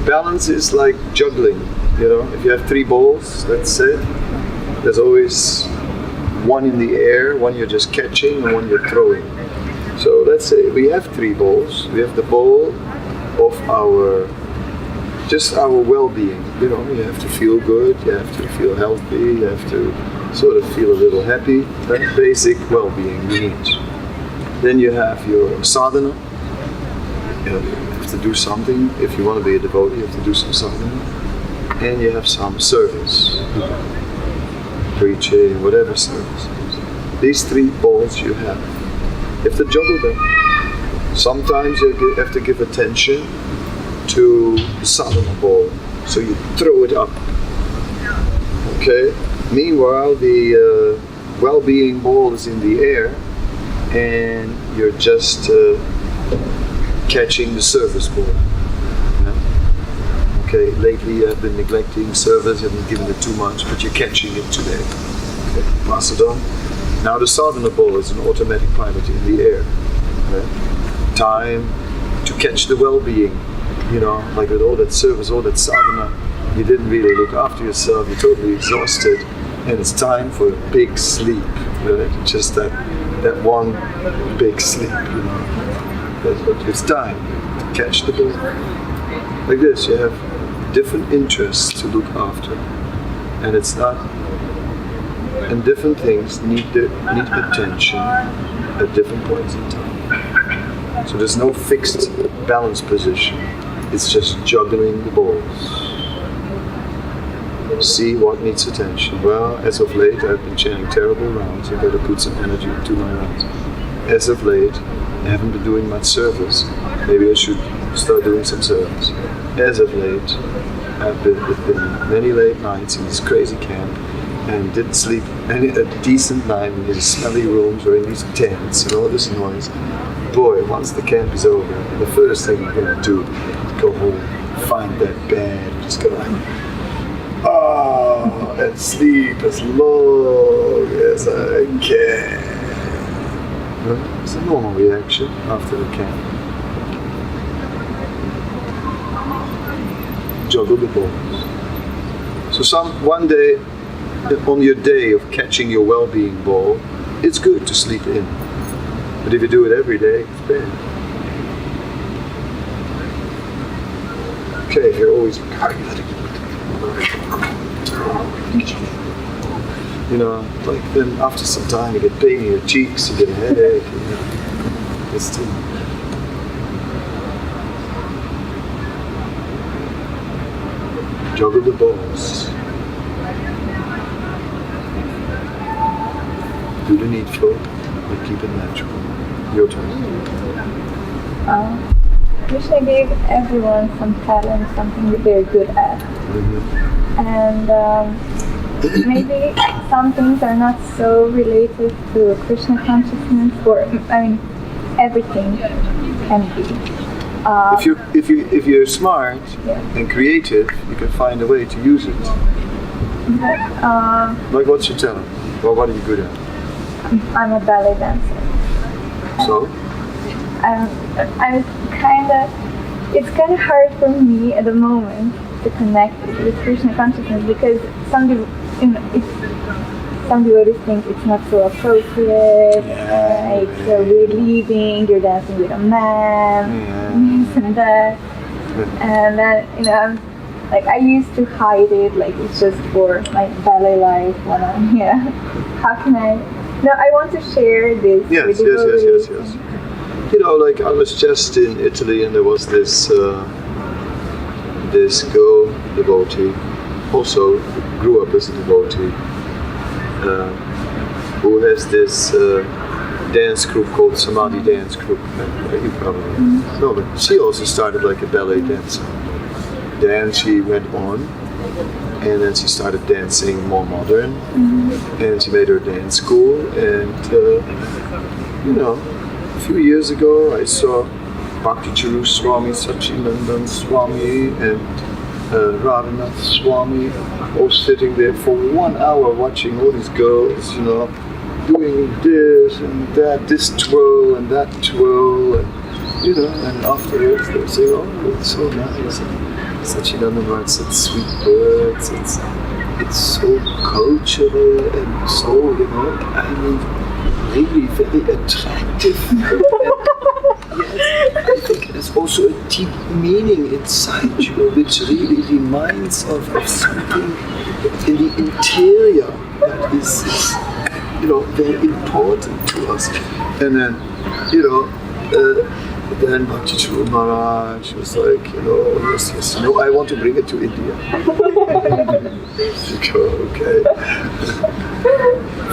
[SPEAKER 2] Balance is like juggling, you know, if you have 3 balls, let's say, there's always one in the air, one you're just catching, and one you're throwing. So let's say we have 3 balls. We have the ball of our well-being. You know, you have to feel good, you have to feel healthy, you have to sort of feel a little happy. That basic well-being you need. Then you have your sadhana. You have to do something. If you want to be a devotee, you have to do some sadhana. And you have some service. Preaching, whatever service. These 3 balls you have to juggle them. Sometimes you have to give attention to the sadhana ball, so you throw it up. Okay. Meanwhile, the well-being ball is in the air, and you're just catching the service ball. Yeah? Okay. Lately, I've been neglecting service. I haven't given it too much, but you're catching it today. Okay. Pass it on. Now the sadhana ball is an automatic pilot in the air. Okay? Time to catch the well-being. You know, like with all that service, all that sadhana, you didn't really look after yourself. You're totally exhausted, and it's time for a big sleep. Right? Just that one big sleep. You know, it's time to catch the ball. Like this, you have different interests to look after, and it's not. And different things need attention at different points in time. So there's no fixed balance position. It's just juggling the balls. See what needs attention. Well, as of late, I've been chanting terrible rounds. I've got to put some energy into my rounds. As of late, I haven't been doing much service. Maybe I should start doing some service. As of late, I've been many late nights in this crazy camp, and didn't sleep a decent night in these smelly rooms or in these tents and all this noise. Boy, once the camp is over, the first thing I'm going to do is go home, find that bed, just go like, and sleep as long as I can. It's a normal reaction after the camp. Juggle the balls. So one day, on your day of catching your well-being ball, it's good to sleep in. But if you do it every day, it's bad. Okay, if you're always, you know, like then after some time you get pain in your cheeks, you get a headache, you know, it's too much. Juggle the balls. Do the needful, but keep it natural. Your turn.
[SPEAKER 4] Krishna gave everyone some talent, something that they're good at. Mm-hmm. And maybe some things are not so related to Krishna consciousness, or everything can be.
[SPEAKER 2] If you're smart and creative, you can find a way to use it. Like what's your talent? Well, what are you good at?
[SPEAKER 4] I'm a ballet dancer.
[SPEAKER 2] So?
[SPEAKER 4] It's kind of hard for me at the moment to connect with Krishna consciousness, because some devotees think it's not so appropriate, we're leaving, you're dancing with a man, this and that. And then, I used to hide it, like it's just for my ballet life when I'm here. How can I? No, I want to share this with devotees.
[SPEAKER 2] Yes. You know, like I was just in Italy, and there was this girl devotee, also grew up as a devotee, who has this dance group called Samadhi Dance Group. You probably know, but she also started like a ballet dancer. Then she went on, and then she started dancing more modern, and she made her dance school, and a few years ago I saw Bhakti Charu Swami, Sachidanand Swami, and Radhanath Swami all sitting there for 1 hour watching all these girls, doing this and that, this twirl and that twirl, and and afterwards they say, oh, it's so nice. Sachidanand writes such sweet words, it's so cultural and so, really very attractive. Yes, I think there's also a deep meaning inside you, which really reminds of something in the interior that is very important to us. And then, then Bhakti Charu Maharaj was like, yes, I want to bring it to India. You go, okay.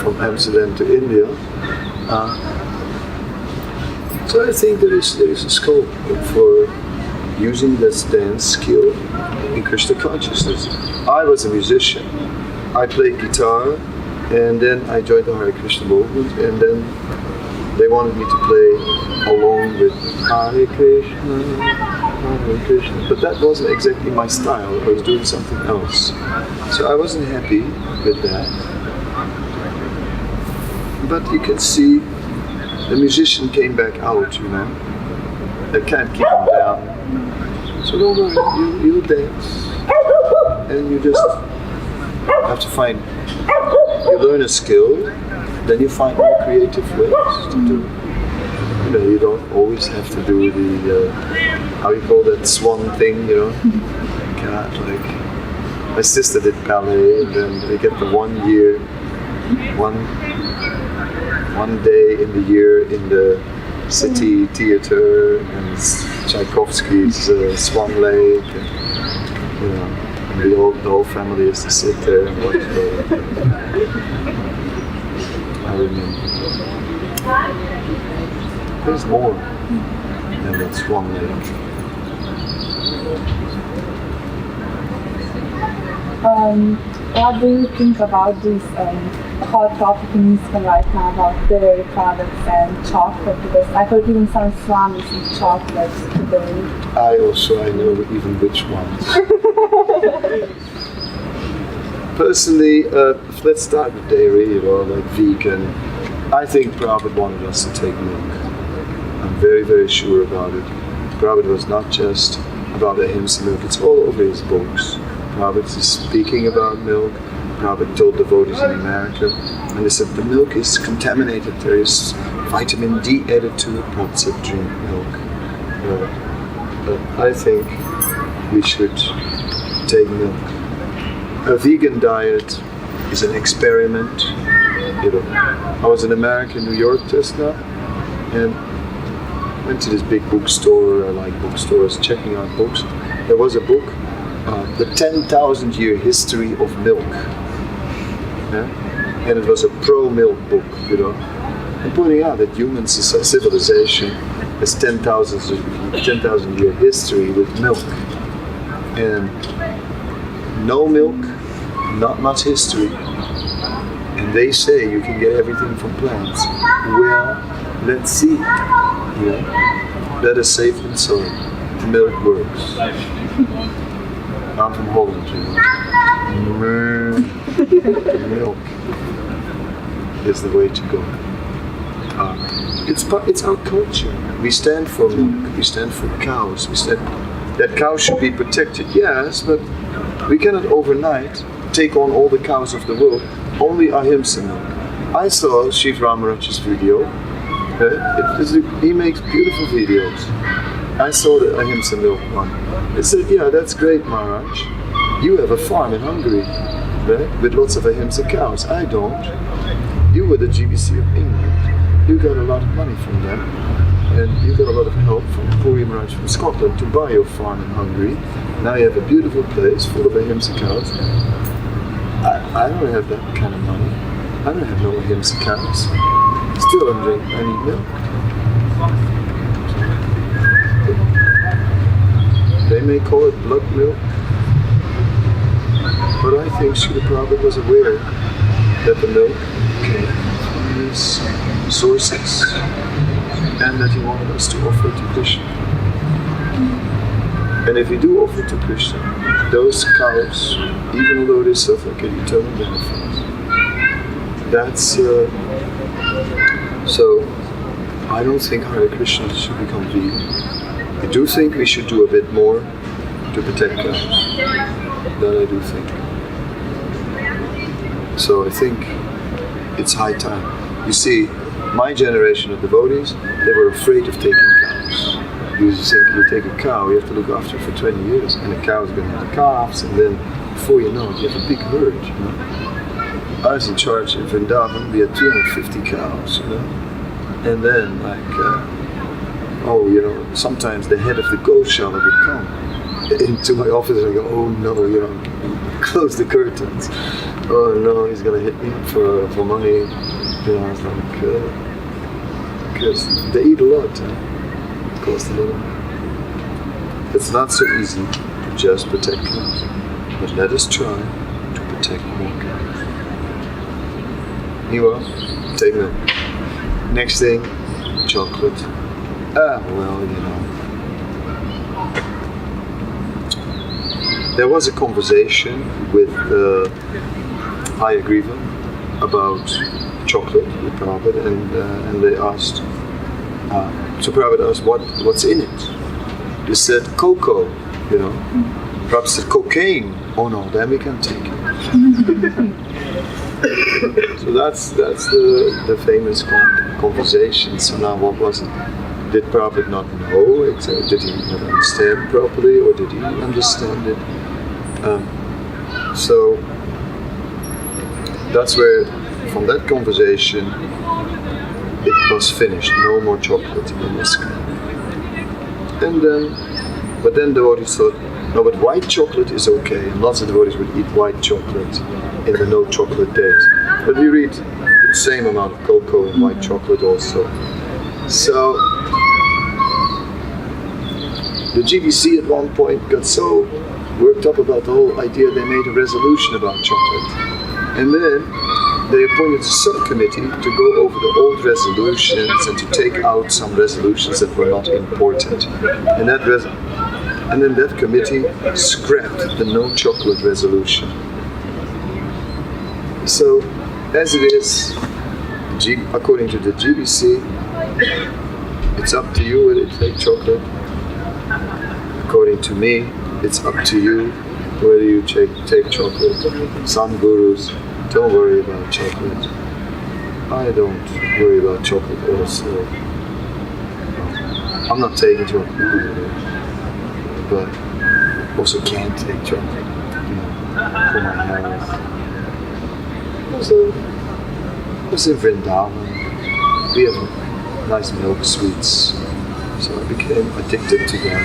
[SPEAKER 2] From Amsterdam to India. So I think there is a scope for using this dance skill in Krishna consciousness. I was a musician. I played guitar, and then I joined the Hare Krishna movement, and then they wanted me to play along with Hare Krishna, but that wasn't exactly my style. I was doing something else. So I wasn't happy with that. But you can see the musician came back out, you know. They can't keep him down. So don't worry, you dance. And you just have to find, you learn a skill, then you find more creative ways to do it. You know, you don't always have to do the, how you call that swan thing, you know? You cannot, like, my sister did ballet, and then they get the 1 year, one day in the year in the city theater, and Tchaikovsky's Swan Lake, and, you know, and the whole family has to sit there and watch the, I remember. There's more than that Swan Lake.
[SPEAKER 3] What do you think about this hot topic in ISKCON right now about dairy products and chocolate? Because I heard even some swamis eat chocolate today.
[SPEAKER 2] I know even which ones. Personally, let's start with dairy, you know, like vegan. I think Prabhupada wanted us to take milk. I'm very, very sure about it. Prabhupada was not just about ahimsa milk, it's all over his books. Prabhupada is speaking about milk. Prabhupada told devotees in America, and they said the milk is contaminated, there is vitamin D added to it. Prabhupada said drink milk. But I think we should take milk. A vegan diet is an experiment. You know, I was in America, New York just now, and went to this big bookstore. I like bookstores, checking out books. There was a book, The 10,000 Year History of Milk. Yeah? And it was a pro-milk book, you know, and pointing out that human civilization has 10,000 year history with milk. And no milk, not much history. And they say you can get everything from plants. Well, let's see. Yeah? Better safe than sorry. Milk works. I'm from Holland, you know. Milk is the way to go. It's our culture. We stand for milk. We stand for cows. That cows should be protected, yes, but we cannot overnight take on all the cows of the world. Only ahimsa milk. I saw Shiv Ramaraj's video. He makes beautiful videos. I saw the ahimsa milk one. I said, yeah, that's great, Maharaj. You have a farm in Hungary, right? With lots of ahimsa cows. I don't. You were the GBC of England. You got a lot of money from them. And you got a lot of help from Puri Maharaj from Scotland to buy your farm in Hungary. Now you have a beautiful place full of ahimsa cows. I don't have that kind of money. I don't have no ahimsa cows. Still I need milk. They may call it blood milk, but I think Srila Prabhupada was aware that the milk came from these sources and that he wanted us to offer to Krishna. And if we do offer to Krishna, those cows, even although they suffer, get eternal benefits. That's so I don't think Hare Krishna should become vegan. I do think we should do a bit more to protect cows. That I do think. So I think it's high time. You see, my generation of devotees, they were afraid of taking cows. You think you take a cow, you have to look after it for 20 years, and the cow's going to have the calves, and then before you know it, you have a big herd. You know? I was in charge in Vrindavan, we had 350 cows, you know? And then, sometimes the head of the goshala would come into my office and I go, oh no, close the curtains. Oh no, he's gonna hit me for money. I was like, because they eat a lot. It costs a lot. It's not so easy to just protect cows, but let us try to protect more cows. Meanwhile, take milk. Next thing, chocolate. Well, you know. There was a conversation with Hayagriva about chocolate with Prabhupada, and they asked, so Prabhupada asked, what's in it? They said cocoa, you know. Prabhupada said cocaine. Oh no, then we can take it. So that's the famous conversation. So now what was it? Did Prabhupada not know exactly? Did he not understand properly, or did he understand it? So that's where, from that conversation, it was finished. No more chocolate in ISKCON. And then devotees thought, no, but white chocolate is okay. And lots of devotees would eat white chocolate in the no chocolate days. But we read the same amount of cocoa and white chocolate also. So the GBC at one point got so worked up about the whole idea, they made a resolution about chocolate. And then they appointed a subcommittee to go over the old resolutions and to take out some resolutions that were not important. And then that committee scrapped the no chocolate resolution. So, as it is, according to the GBC, it's up to you whether to take chocolate. According to me, it's up to you whether you take chocolate. Some gurus don't worry about chocolate. I don't worry about chocolate also. I'm not taking chocolate, but also can't take chocolate, you know, for my health. Also in Vrindavan, we have nice milk sweets, so I became addicted to them.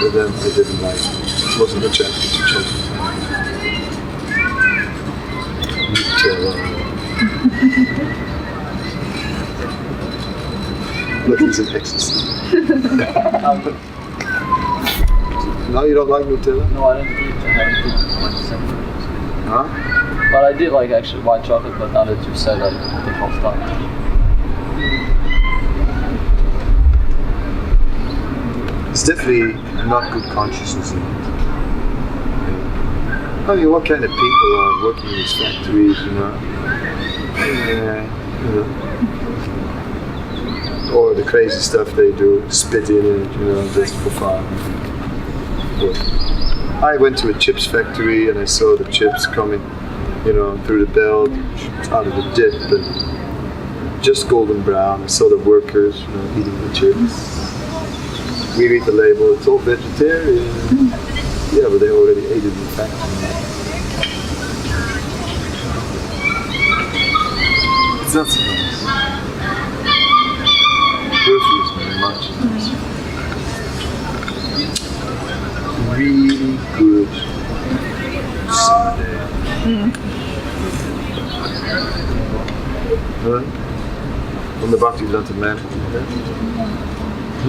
[SPEAKER 2] But then I didn't like it. Wasn't attracted to chocolate. Look, he's in ecstasy. No, you don't like Nutella?
[SPEAKER 1] No, I didn't eat. I haven't eaten like 7 years.
[SPEAKER 2] Huh?
[SPEAKER 1] But I did like actually white chocolate, but now that you said that, I think I'll stop.
[SPEAKER 2] It's definitely not good consciousness in it. I mean, what kind of people are working in these factories, you know? Or the crazy stuff they do, spit in it, you know, just for fun. I went to a chips factory and I saw the chips coming, you know, through the belt, out of the dip, and just golden brown. I saw the workers, you know, eating the chips. We read the label, it's all vegetarian. Yeah, but they already ate it in the factory. It's not so nice. Perfume is very much nice. Really good Sunday. Huh? From the Bhaktivedanta man.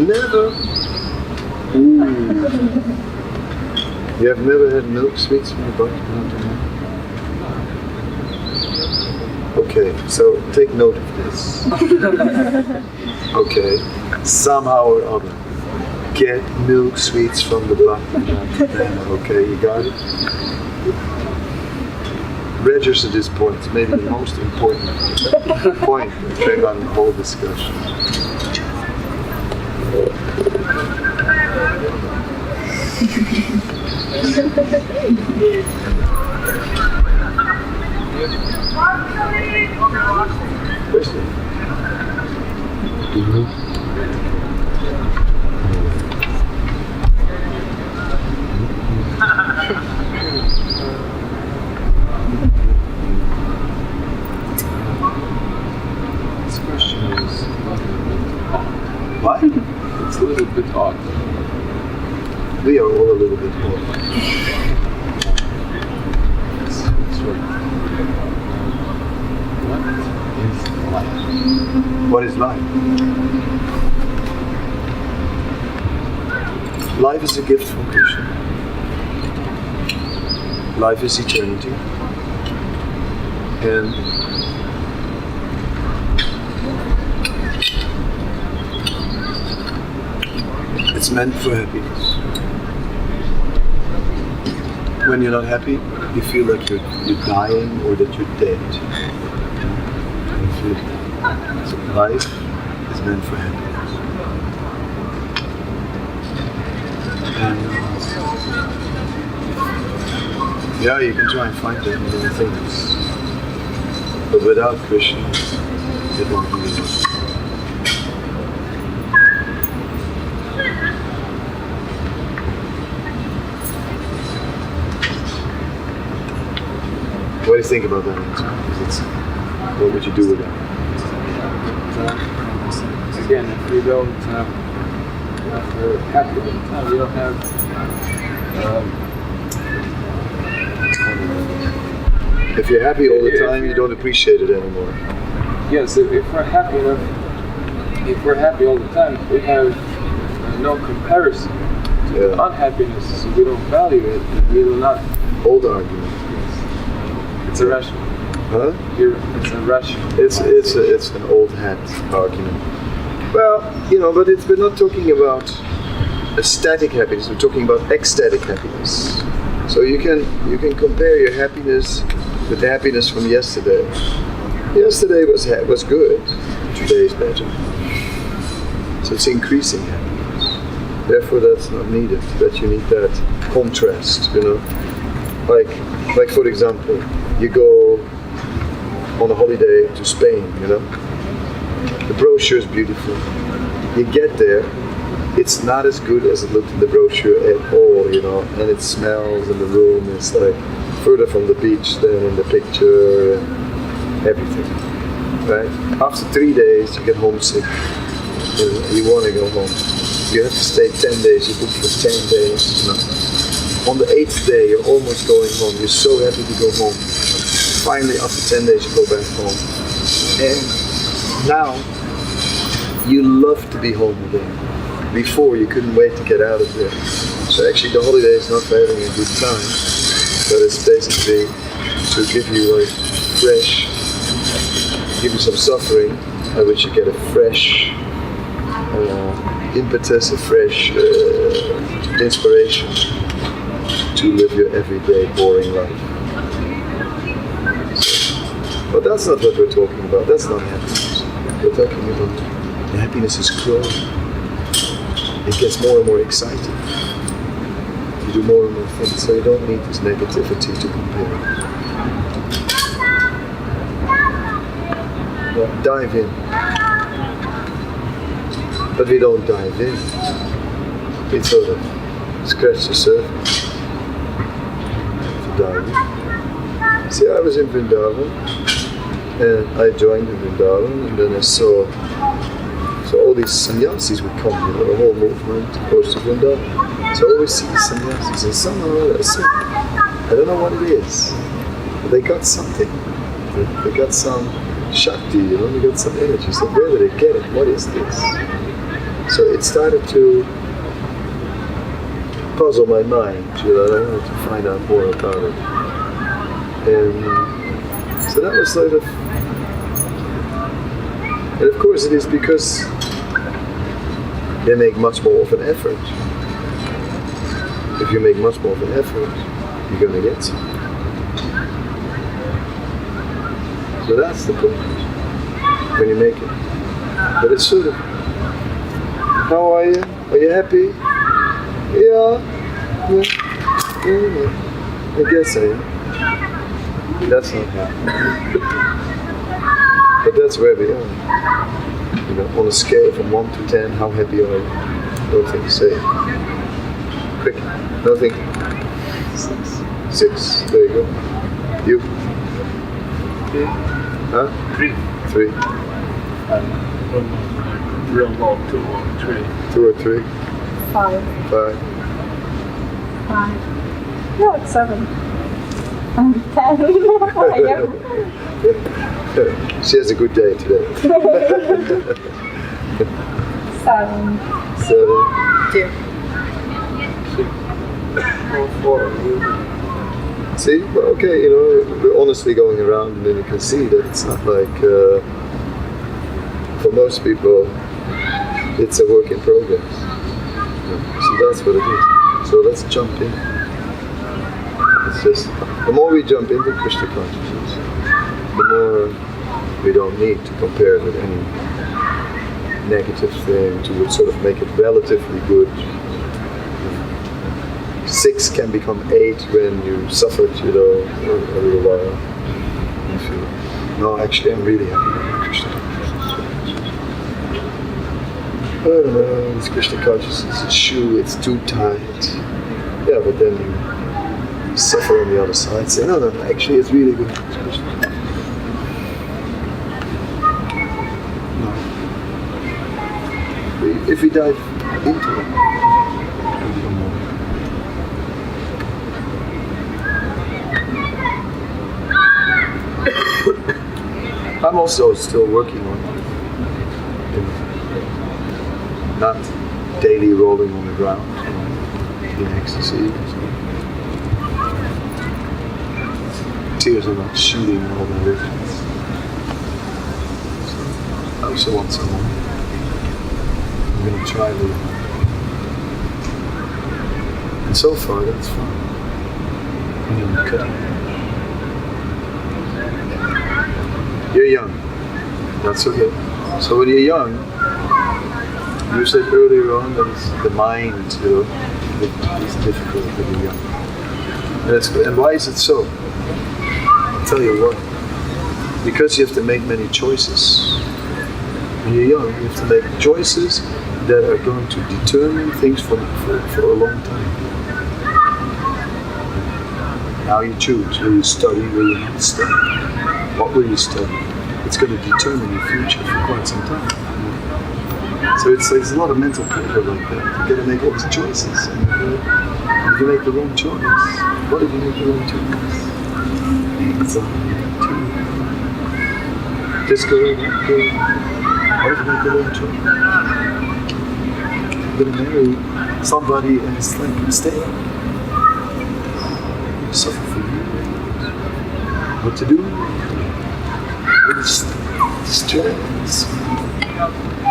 [SPEAKER 2] Never. Ooh. You have never had milk sweets from the Bhaktivedanta man? Okay, so take note of this. Okay, somehow or other, get milk sweets from the Bhaktivedanta man. Okay, you got it? Register this point. It's maybe the most important point during the whole discussion. Question?
[SPEAKER 1] This question is
[SPEAKER 2] What?
[SPEAKER 1] it's a little bit odd.
[SPEAKER 2] We are all a little bit old.
[SPEAKER 1] That's right. What is life?
[SPEAKER 2] What is life? Life is a gift from Krishna. Life is eternity. And it's meant for happiness. When you're not happy, you feel like you're dying or that you're dead. So life is meant for happiness. And yeah, you can try and find that in other things. But without Krishna, it won't be enough. What do you think about that answer? What would you do with that?
[SPEAKER 1] Again, if we don't, if we're happy all the time, we don't have.
[SPEAKER 2] If you're happy all the time, you don't appreciate it anymore.
[SPEAKER 1] Yes, if we're happy enough, if we're happy all the time, we have no comparison to unhappiness, so we don't value it, and we will not.
[SPEAKER 2] Old argument.
[SPEAKER 1] It's irrational.
[SPEAKER 2] Huh?
[SPEAKER 1] It's irrational.
[SPEAKER 2] It's an old hat argument. Well, but we're not talking about static happiness. We're talking about ecstatic happiness. So you can compare your happiness with the happiness from yesterday. Yesterday was good. Today is better. So it's increasing happiness. Therefore, that's not needed. That you need that contrast. Like for example, you go on a holiday to Spain. The brochure is beautiful. You get there, it's not as good as it looked in the brochure at all, and it smells, and the room is like further from the beach than in the picture, and everything, right? After 3 days, you get homesick, and you want to go home. You have to stay 10 days, you book for 10 days, On the 8th day, you're almost going home, you're so happy to go home. Finally, after 10 days, you go back home. And now, you love to be home again. Before, you couldn't wait to get out of there. So actually, the holiday is not for having a good time, but it's basically to give you give you some suffering, by which you get a fresh impetus, a fresh inspiration to live your everyday boring life. But that's not what we're talking about. That's not happiness. We're talking about the happiness is growing. It gets more and more exciting. You do more and more things, so you don't need this negativity to compare. Dive in. But we don't dive in. We sort of scratch the surface to dive in. See, I was in Vrindavan, and I joined in Vrindavan, and then I saw all these sannyasis would come, the whole movement goes to Vrindavan. So I always see the sannyasis, and somehow I said, I don't know what it is, but they got something. They got some shakti, they got some energy. So where did they get it? What is this? So it started to puzzle my mind, I wanted to find out more about it. And so that was sort of, and of course it is because they make much more of an effort. If you make much more of an effort, you're going to get some. So that's the point, when you make it. But it's sort of, how are you? Are you happy? Yeah. I guess I am. That's not happy. But that's where we are. On a scale from 1 to 10, how happy are you? Nothing, say it. Quick, nothing. 6. There you go. You?
[SPEAKER 1] 3.
[SPEAKER 2] Huh?
[SPEAKER 1] 3.
[SPEAKER 2] 3.
[SPEAKER 1] Real low, 2 or 3.
[SPEAKER 2] 2 or 3?
[SPEAKER 3] 5.
[SPEAKER 2] 5.
[SPEAKER 3] 5. No, it's 7.
[SPEAKER 4] 10.
[SPEAKER 2] She has a good day today.
[SPEAKER 4] 7.
[SPEAKER 2] 7.
[SPEAKER 3] 2.
[SPEAKER 5] Or 4.
[SPEAKER 2] See? Well, okay, we're honestly going around and then you can see that it's not like, for most people, it's a work in progress. So that's what it is. So let's jump in. It's just, the more we jump into Krishna consciousness, the more we don't need to compare it with any negative thing to sort of make it relatively good. 6 can become 8 when you suffered, a little while. You feel, no, actually I'm really happy with Krishna consciousness. I don't know, this Krishna consciousness, the shoe, it's too tight. Yeah, but then you suffer on the other side, say, no, actually it's really good. It's Krishna. No. If we dive into it, it'll become more. I'm also still working on not daily rolling on the ground in ecstasy. Tears are not shooting in all directions. So I also want some more. I'm going to try the. And so far that's fun. Cutting. You're young. That's okay. So when you're young, you said earlier on that it's the mind, it's difficult when you're young. And why is it so? I'll tell you why. Because you have to make many choices. When you're young, you have to make choices that are going to determine things for a long time. Now you choose, will you study, will you not study? What will you study? It's going to determine your future for quite some time. So it's a lot of mental pressure like that. You've got to make all these choices. And if you make the wrong choice, what if you make the wrong choice? Anxiety. Just go. What if you make the wrong choice? You're going to marry somebody and it's like a mistake. You suffer for years. What to do? Stress,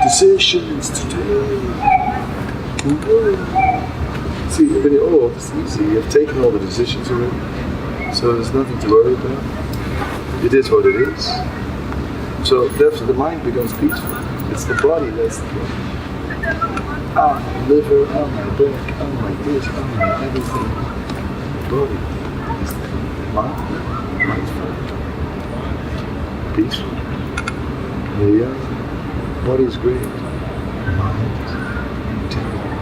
[SPEAKER 2] decisions to do. See, when you're old, it's easy. You've taken all the decisions already, so there's nothing to worry about. It is what it is. So therefore, the mind becomes peaceful. It's the body that's the problem. My liver, my back, my this, my everything. The body is the mind. Mind's fine. Peaceful. Yeah, body is great. Mind, terrible.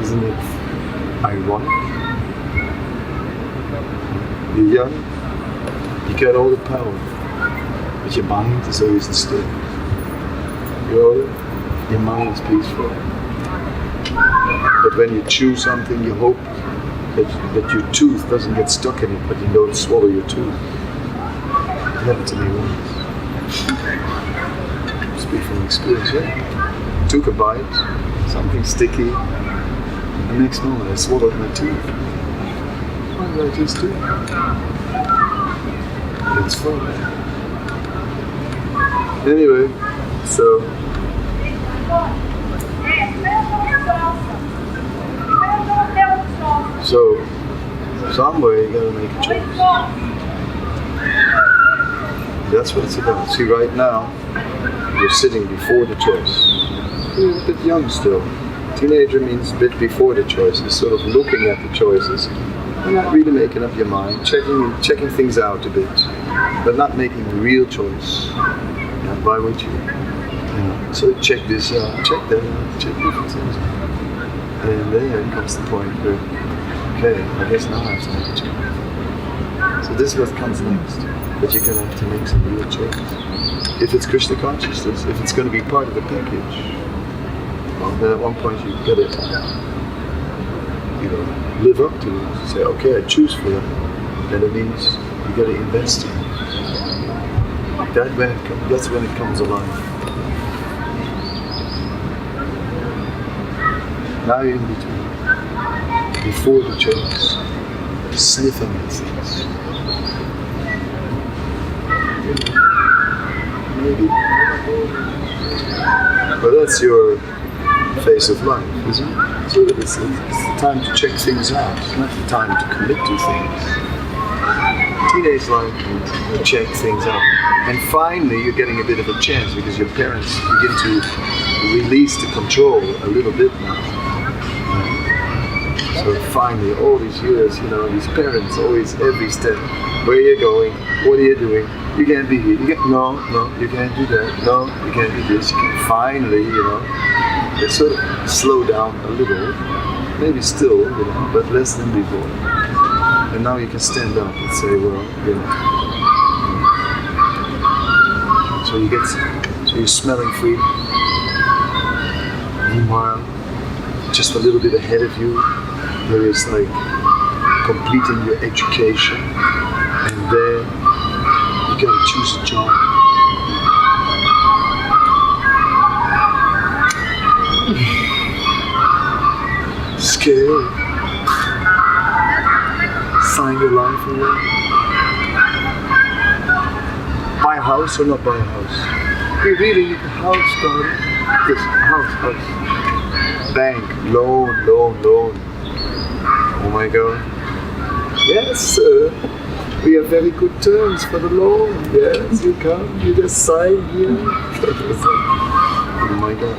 [SPEAKER 2] Isn't it ironic? You're young, you get all the power, but your mind is always unstable. You're older, your mind is peaceful. But when you chew something, you hope that your tooth doesn't get stuck in it, but you don't swallow your tooth. It happened to me once. Speak from experience, yeah? Took a bite, something sticky. The next moment I swallowed my tooth. Why did I just do it? It's fun. Anyway, so somewhere you gotta make a choice. That's what it's about. See, right now, you're sitting before the choice. You're a bit young still. Teenager means a bit before the choices, sort of looking at the choices. You're not really making up your mind, checking things out a bit, but not making a real choice. And why would you? So check this out, check that out, check different things out. And then comes the point where, okay, I guess now I have to make a choice. So this is what comes next. But you're going to have to make some real choices. If it's Krishna consciousness, if it's going to be part of the package, well, then at one point you've got to, live up to it. Say, okay, I choose for that. And it means you got to invest in it. That's when it comes alive. Now you're in between. Before the choice, sniffing at things. Maybe. But that's your phase of life, isn't it? So it's the time to check things out, it's not the time to commit to things. Teenage life, you check things out. And finally you're getting a bit of a chance because your parents begin to release the control a little bit now. So finally, all these years, these parents always, every step, where are you going? What are you doing? You can't be here. No, you can't do that. No, you can't do this. You can finally, they sort of slow down a little, maybe still, but less than before. And now you can stand up and say, well, So you're smelling freedom. Meanwhile, just a little bit ahead of you, there is like completing your education, and then you gotta choose a job. Scary. Sign your life away. Buy a house or not buy a house? We really need a house, darling. This house. Bank, loan. Oh my God. Yes, sir. We have very good terms for the loan. Yes, you come, you just sign here. Oh my God.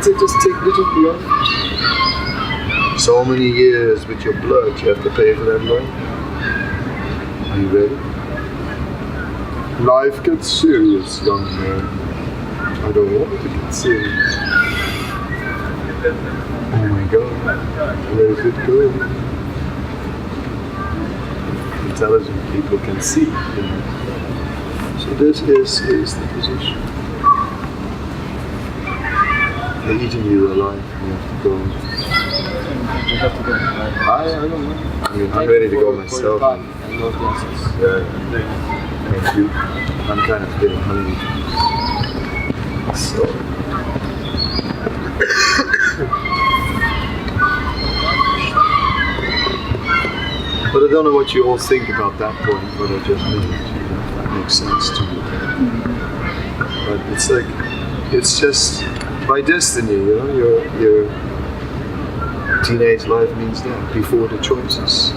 [SPEAKER 2] It just take little blood. So many years with your blood, you have to pay for that loan. Are you ready? Life gets serious, young man. I don't want it to get serious. Oh my God, where is it going? Intelligent people can see. So this is the position. They're eating you alive. You have to go.
[SPEAKER 1] You have to go.
[SPEAKER 2] I don't know. I mean, I'm ready to go myself.
[SPEAKER 1] And those lessons.
[SPEAKER 2] Yeah. Thank you. I'm kind of getting hungry. So. But I don't know what you all think about that point, what I just made. That makes sense to you. But it's just by destiny, your teenage life means that, before the choices.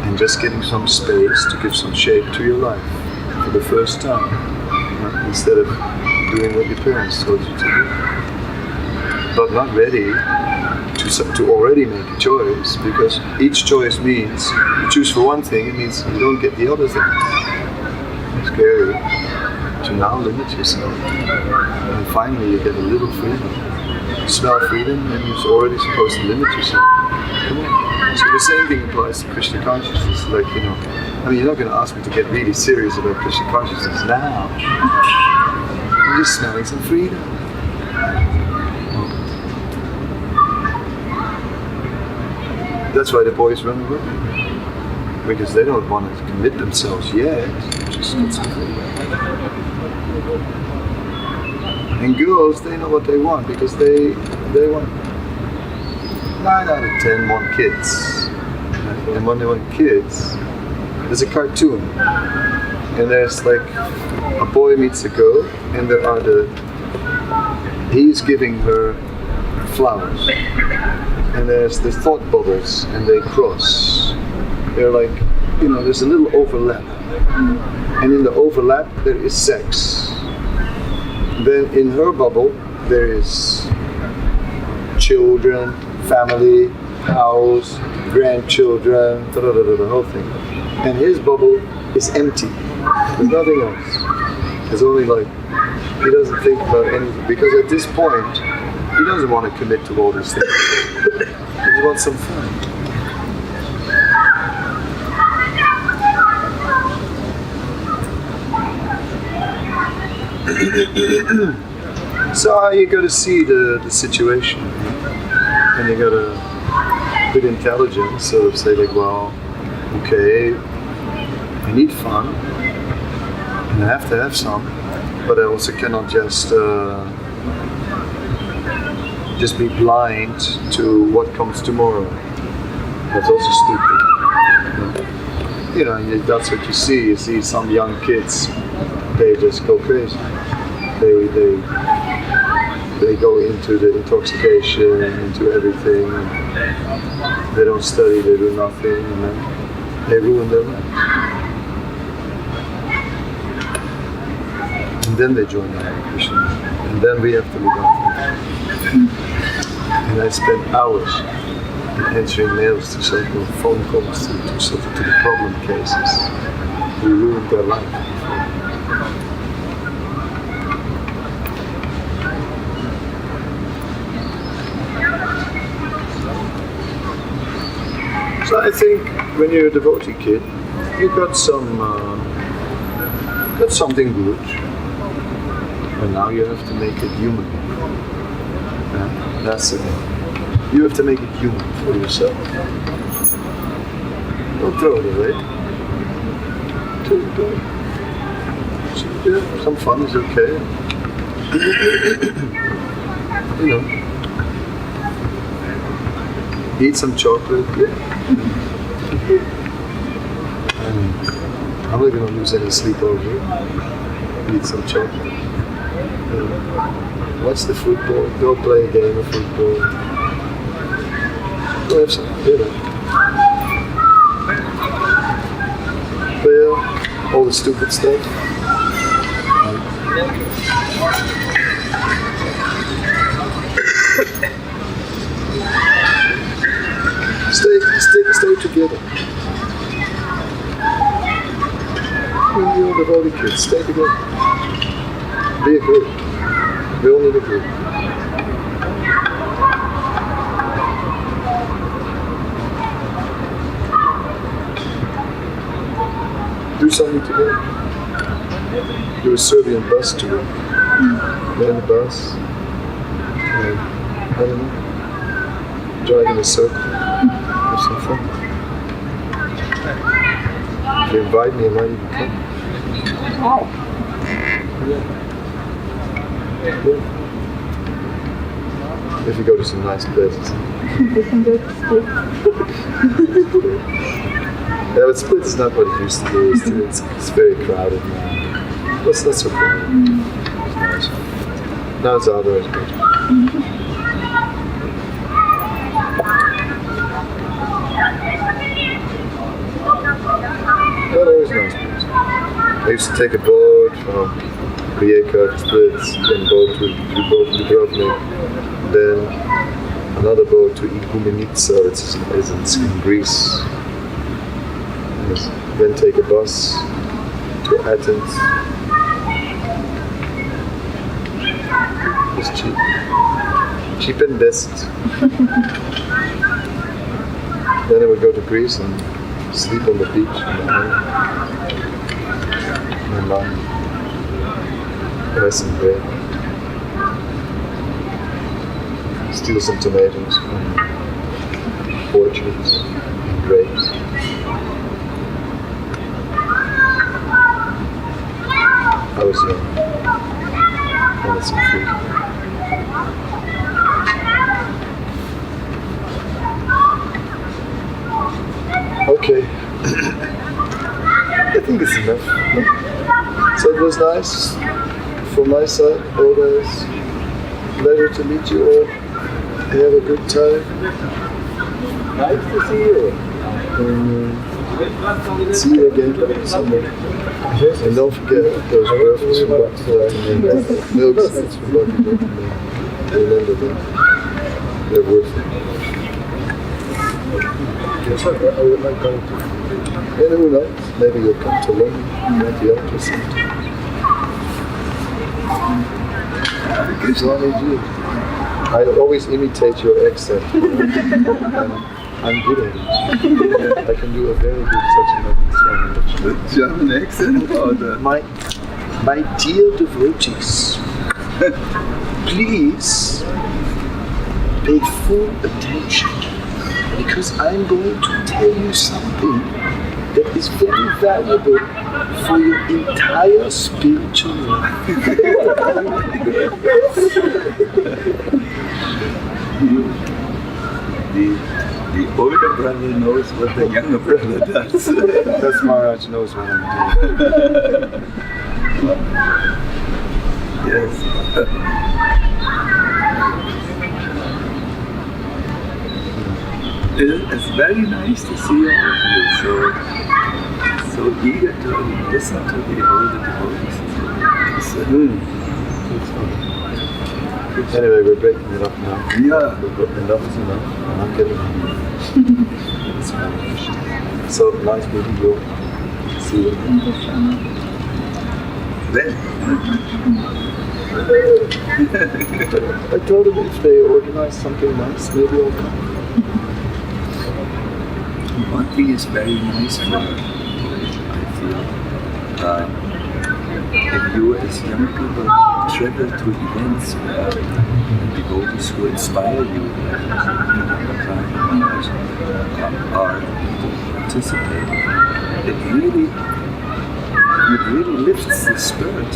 [SPEAKER 2] And just getting some space to give some shape to your life for the first time. Instead of doing what your parents told you to do. But not ready to already make a choice, because each choice means you choose for one thing, it means you don't get the other thing. It's scary to now limit yourself. And finally you get a little freedom. You smell freedom and you're already supposed to limit yourself. Come on. So the same thing applies to Krishna consciousness. Like, I mean, you're not going to ask me to get really serious about Krishna consciousness now. I'm just smelling some freedom. That's why the boys run away. Because they don't want to commit themselves yet. Just get some freedom. And girls, they know what they want, because they want 9 out of 10 want kids. And when they want kids, there's a cartoon. And there's like a boy meets a girl, and there are he's giving her flowers. And there's the thought bubbles, and they cross. They're like, there's a little overlap. And in the overlap, there is sex. Then in her bubble, there is children, family, house, grandchildren, the whole thing. And his bubble is empty. There's nothing else. It's only like, he doesn't think about anything. Because at this point, he doesn't want to commit to all these things. He wants some fun. So you got to see the situation, and you got to, with intelligence, sort of say like, well, okay, I need fun, and I have to have some but I also cannot just be blind to what comes tomorrow. That's also stupid. That's what you see. You see some young kids, they just go crazy. They go into the intoxication, into everything. They don't study, they do nothing, and then they ruin their life. And then they join the Hare Krishna, and then we have to look after them. And I spent hours answering mails to so-called phone calls to the problem cases. We ruined their life. So I think when you're a devotee kid, you got something good, and now you have to make it human. That's it. You have to make it human for yourself. Don't throw it away. Take it away. Some fun is okay. Eat some chocolate. I'm not going to lose any sleep over it. Eat some chocolate. Watch the football. Go play a game of football. Go have some dinner. Play all the stupid stuff. Stay together. When you're the devotee kids, stay together. Be a group. We all need a group. Do something together. Do a Serbian bus tour. Get in the bus. I don't know. Drive in a circle. Have some fun. If you invite me, I might even come.
[SPEAKER 4] Wow.
[SPEAKER 2] Yeah. If you go to some nice places.
[SPEAKER 4] We can go to Split.
[SPEAKER 2] Yeah, but Split is not what it used to be. It's very crowded now. Well, it's not so crowded. It's nice. Now it's outdoors better. Yeah, there is nice place. I used to take a boat from Rijeka to Split, then boat to Dubrovnik, then another boat to Igumenica, which is in Greece. Yes. Then take a bus to Athens. It's cheap. Cheap and best. Then I would go to Greece and sleep on the beach and buy some bread. Steal some tomatoes from orchards and grapes. I was young. Wanted some food. Okay. I think it's enough. So it was nice from my side, always. Pleasure to meet you all. Have a good time. Nice to see you. See you again someday. And don't forget those breakfasts from Bhakti and milk snacks from Bhakti. Remember them. They're worth it. Yes, I would like going to. And who knows? Maybe you'll come to London, maybe up to something. As long as you. I always imitate your accent. I'm good at it. I can do a very good such
[SPEAKER 6] German accent or the...
[SPEAKER 2] My dear devotees, please pay full attention because I'm going to tell you something that is very valuable for your entire spiritual life.
[SPEAKER 6] The older brother knows what the younger brother does.
[SPEAKER 2] That's Maharaj knows what I'm doing.
[SPEAKER 6] Yes. It's very nice to see all of you so eager to listen to the older devotees.
[SPEAKER 2] Anyway, we're breaking it up now.
[SPEAKER 6] Yeah.
[SPEAKER 2] Enough is enough. I'm getting hungry. It's finished. So nice meeting you. See you.
[SPEAKER 4] Thank you so much.
[SPEAKER 6] Then,
[SPEAKER 2] I told them if they organize something nice, maybe I'll come.
[SPEAKER 6] one thing is very nice for her, I feel. If you as young people travel to events where devotees who inspire you are participating, it really lifts the spirit.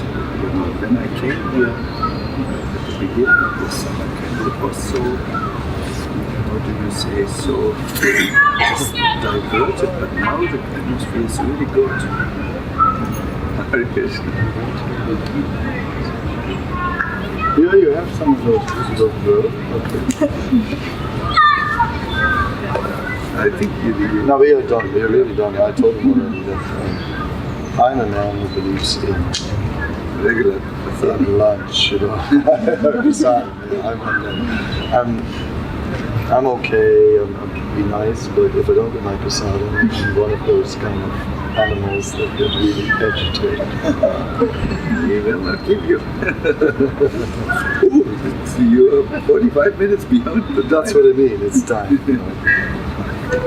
[SPEAKER 6] When I came here at the beginning of the summer camp, it was so, what do you say, so diverted, but now the atmosphere is really good. Hare Krishna.
[SPEAKER 2] Here you have some of those girls.
[SPEAKER 6] I think you
[SPEAKER 2] No, we are done. We are really done. I told them already that I'm a man who believes in
[SPEAKER 6] regular
[SPEAKER 2] lunch. You know, I'm okay. I'm be nice, but if I don't get my prasadam, I'm one of those kind of animals that get really agitated.
[SPEAKER 6] He will not give you. You're 45 minutes behind the time.
[SPEAKER 2] That's what I mean. It's time. You know.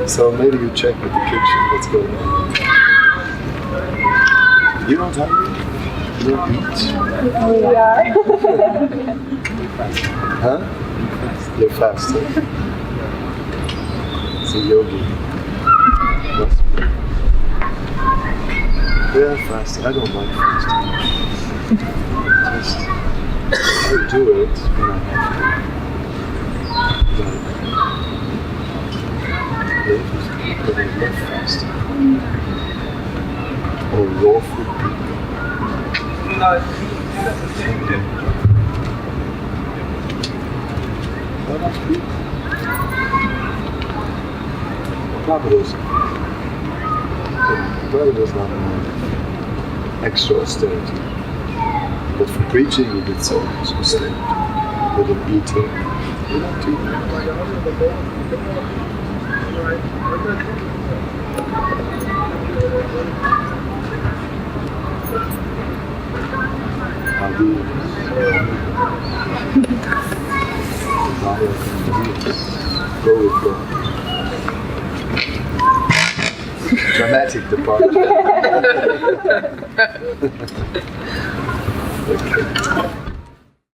[SPEAKER 2] So maybe you check with the kitchen what's going on. You don't hungry? You don't eat?
[SPEAKER 4] We are.
[SPEAKER 2] Huh? You're fasting. It's a yogi. Must be. Yeah, fasting. I don't like fasting. Just, I do it when I have to. But I love fasting. Or raw food people. That must be. Prabhupada was not extra austerity. But for preaching he did so much austerity. With an eating, you don't eat. Go with God. Dramatic departure. Okay.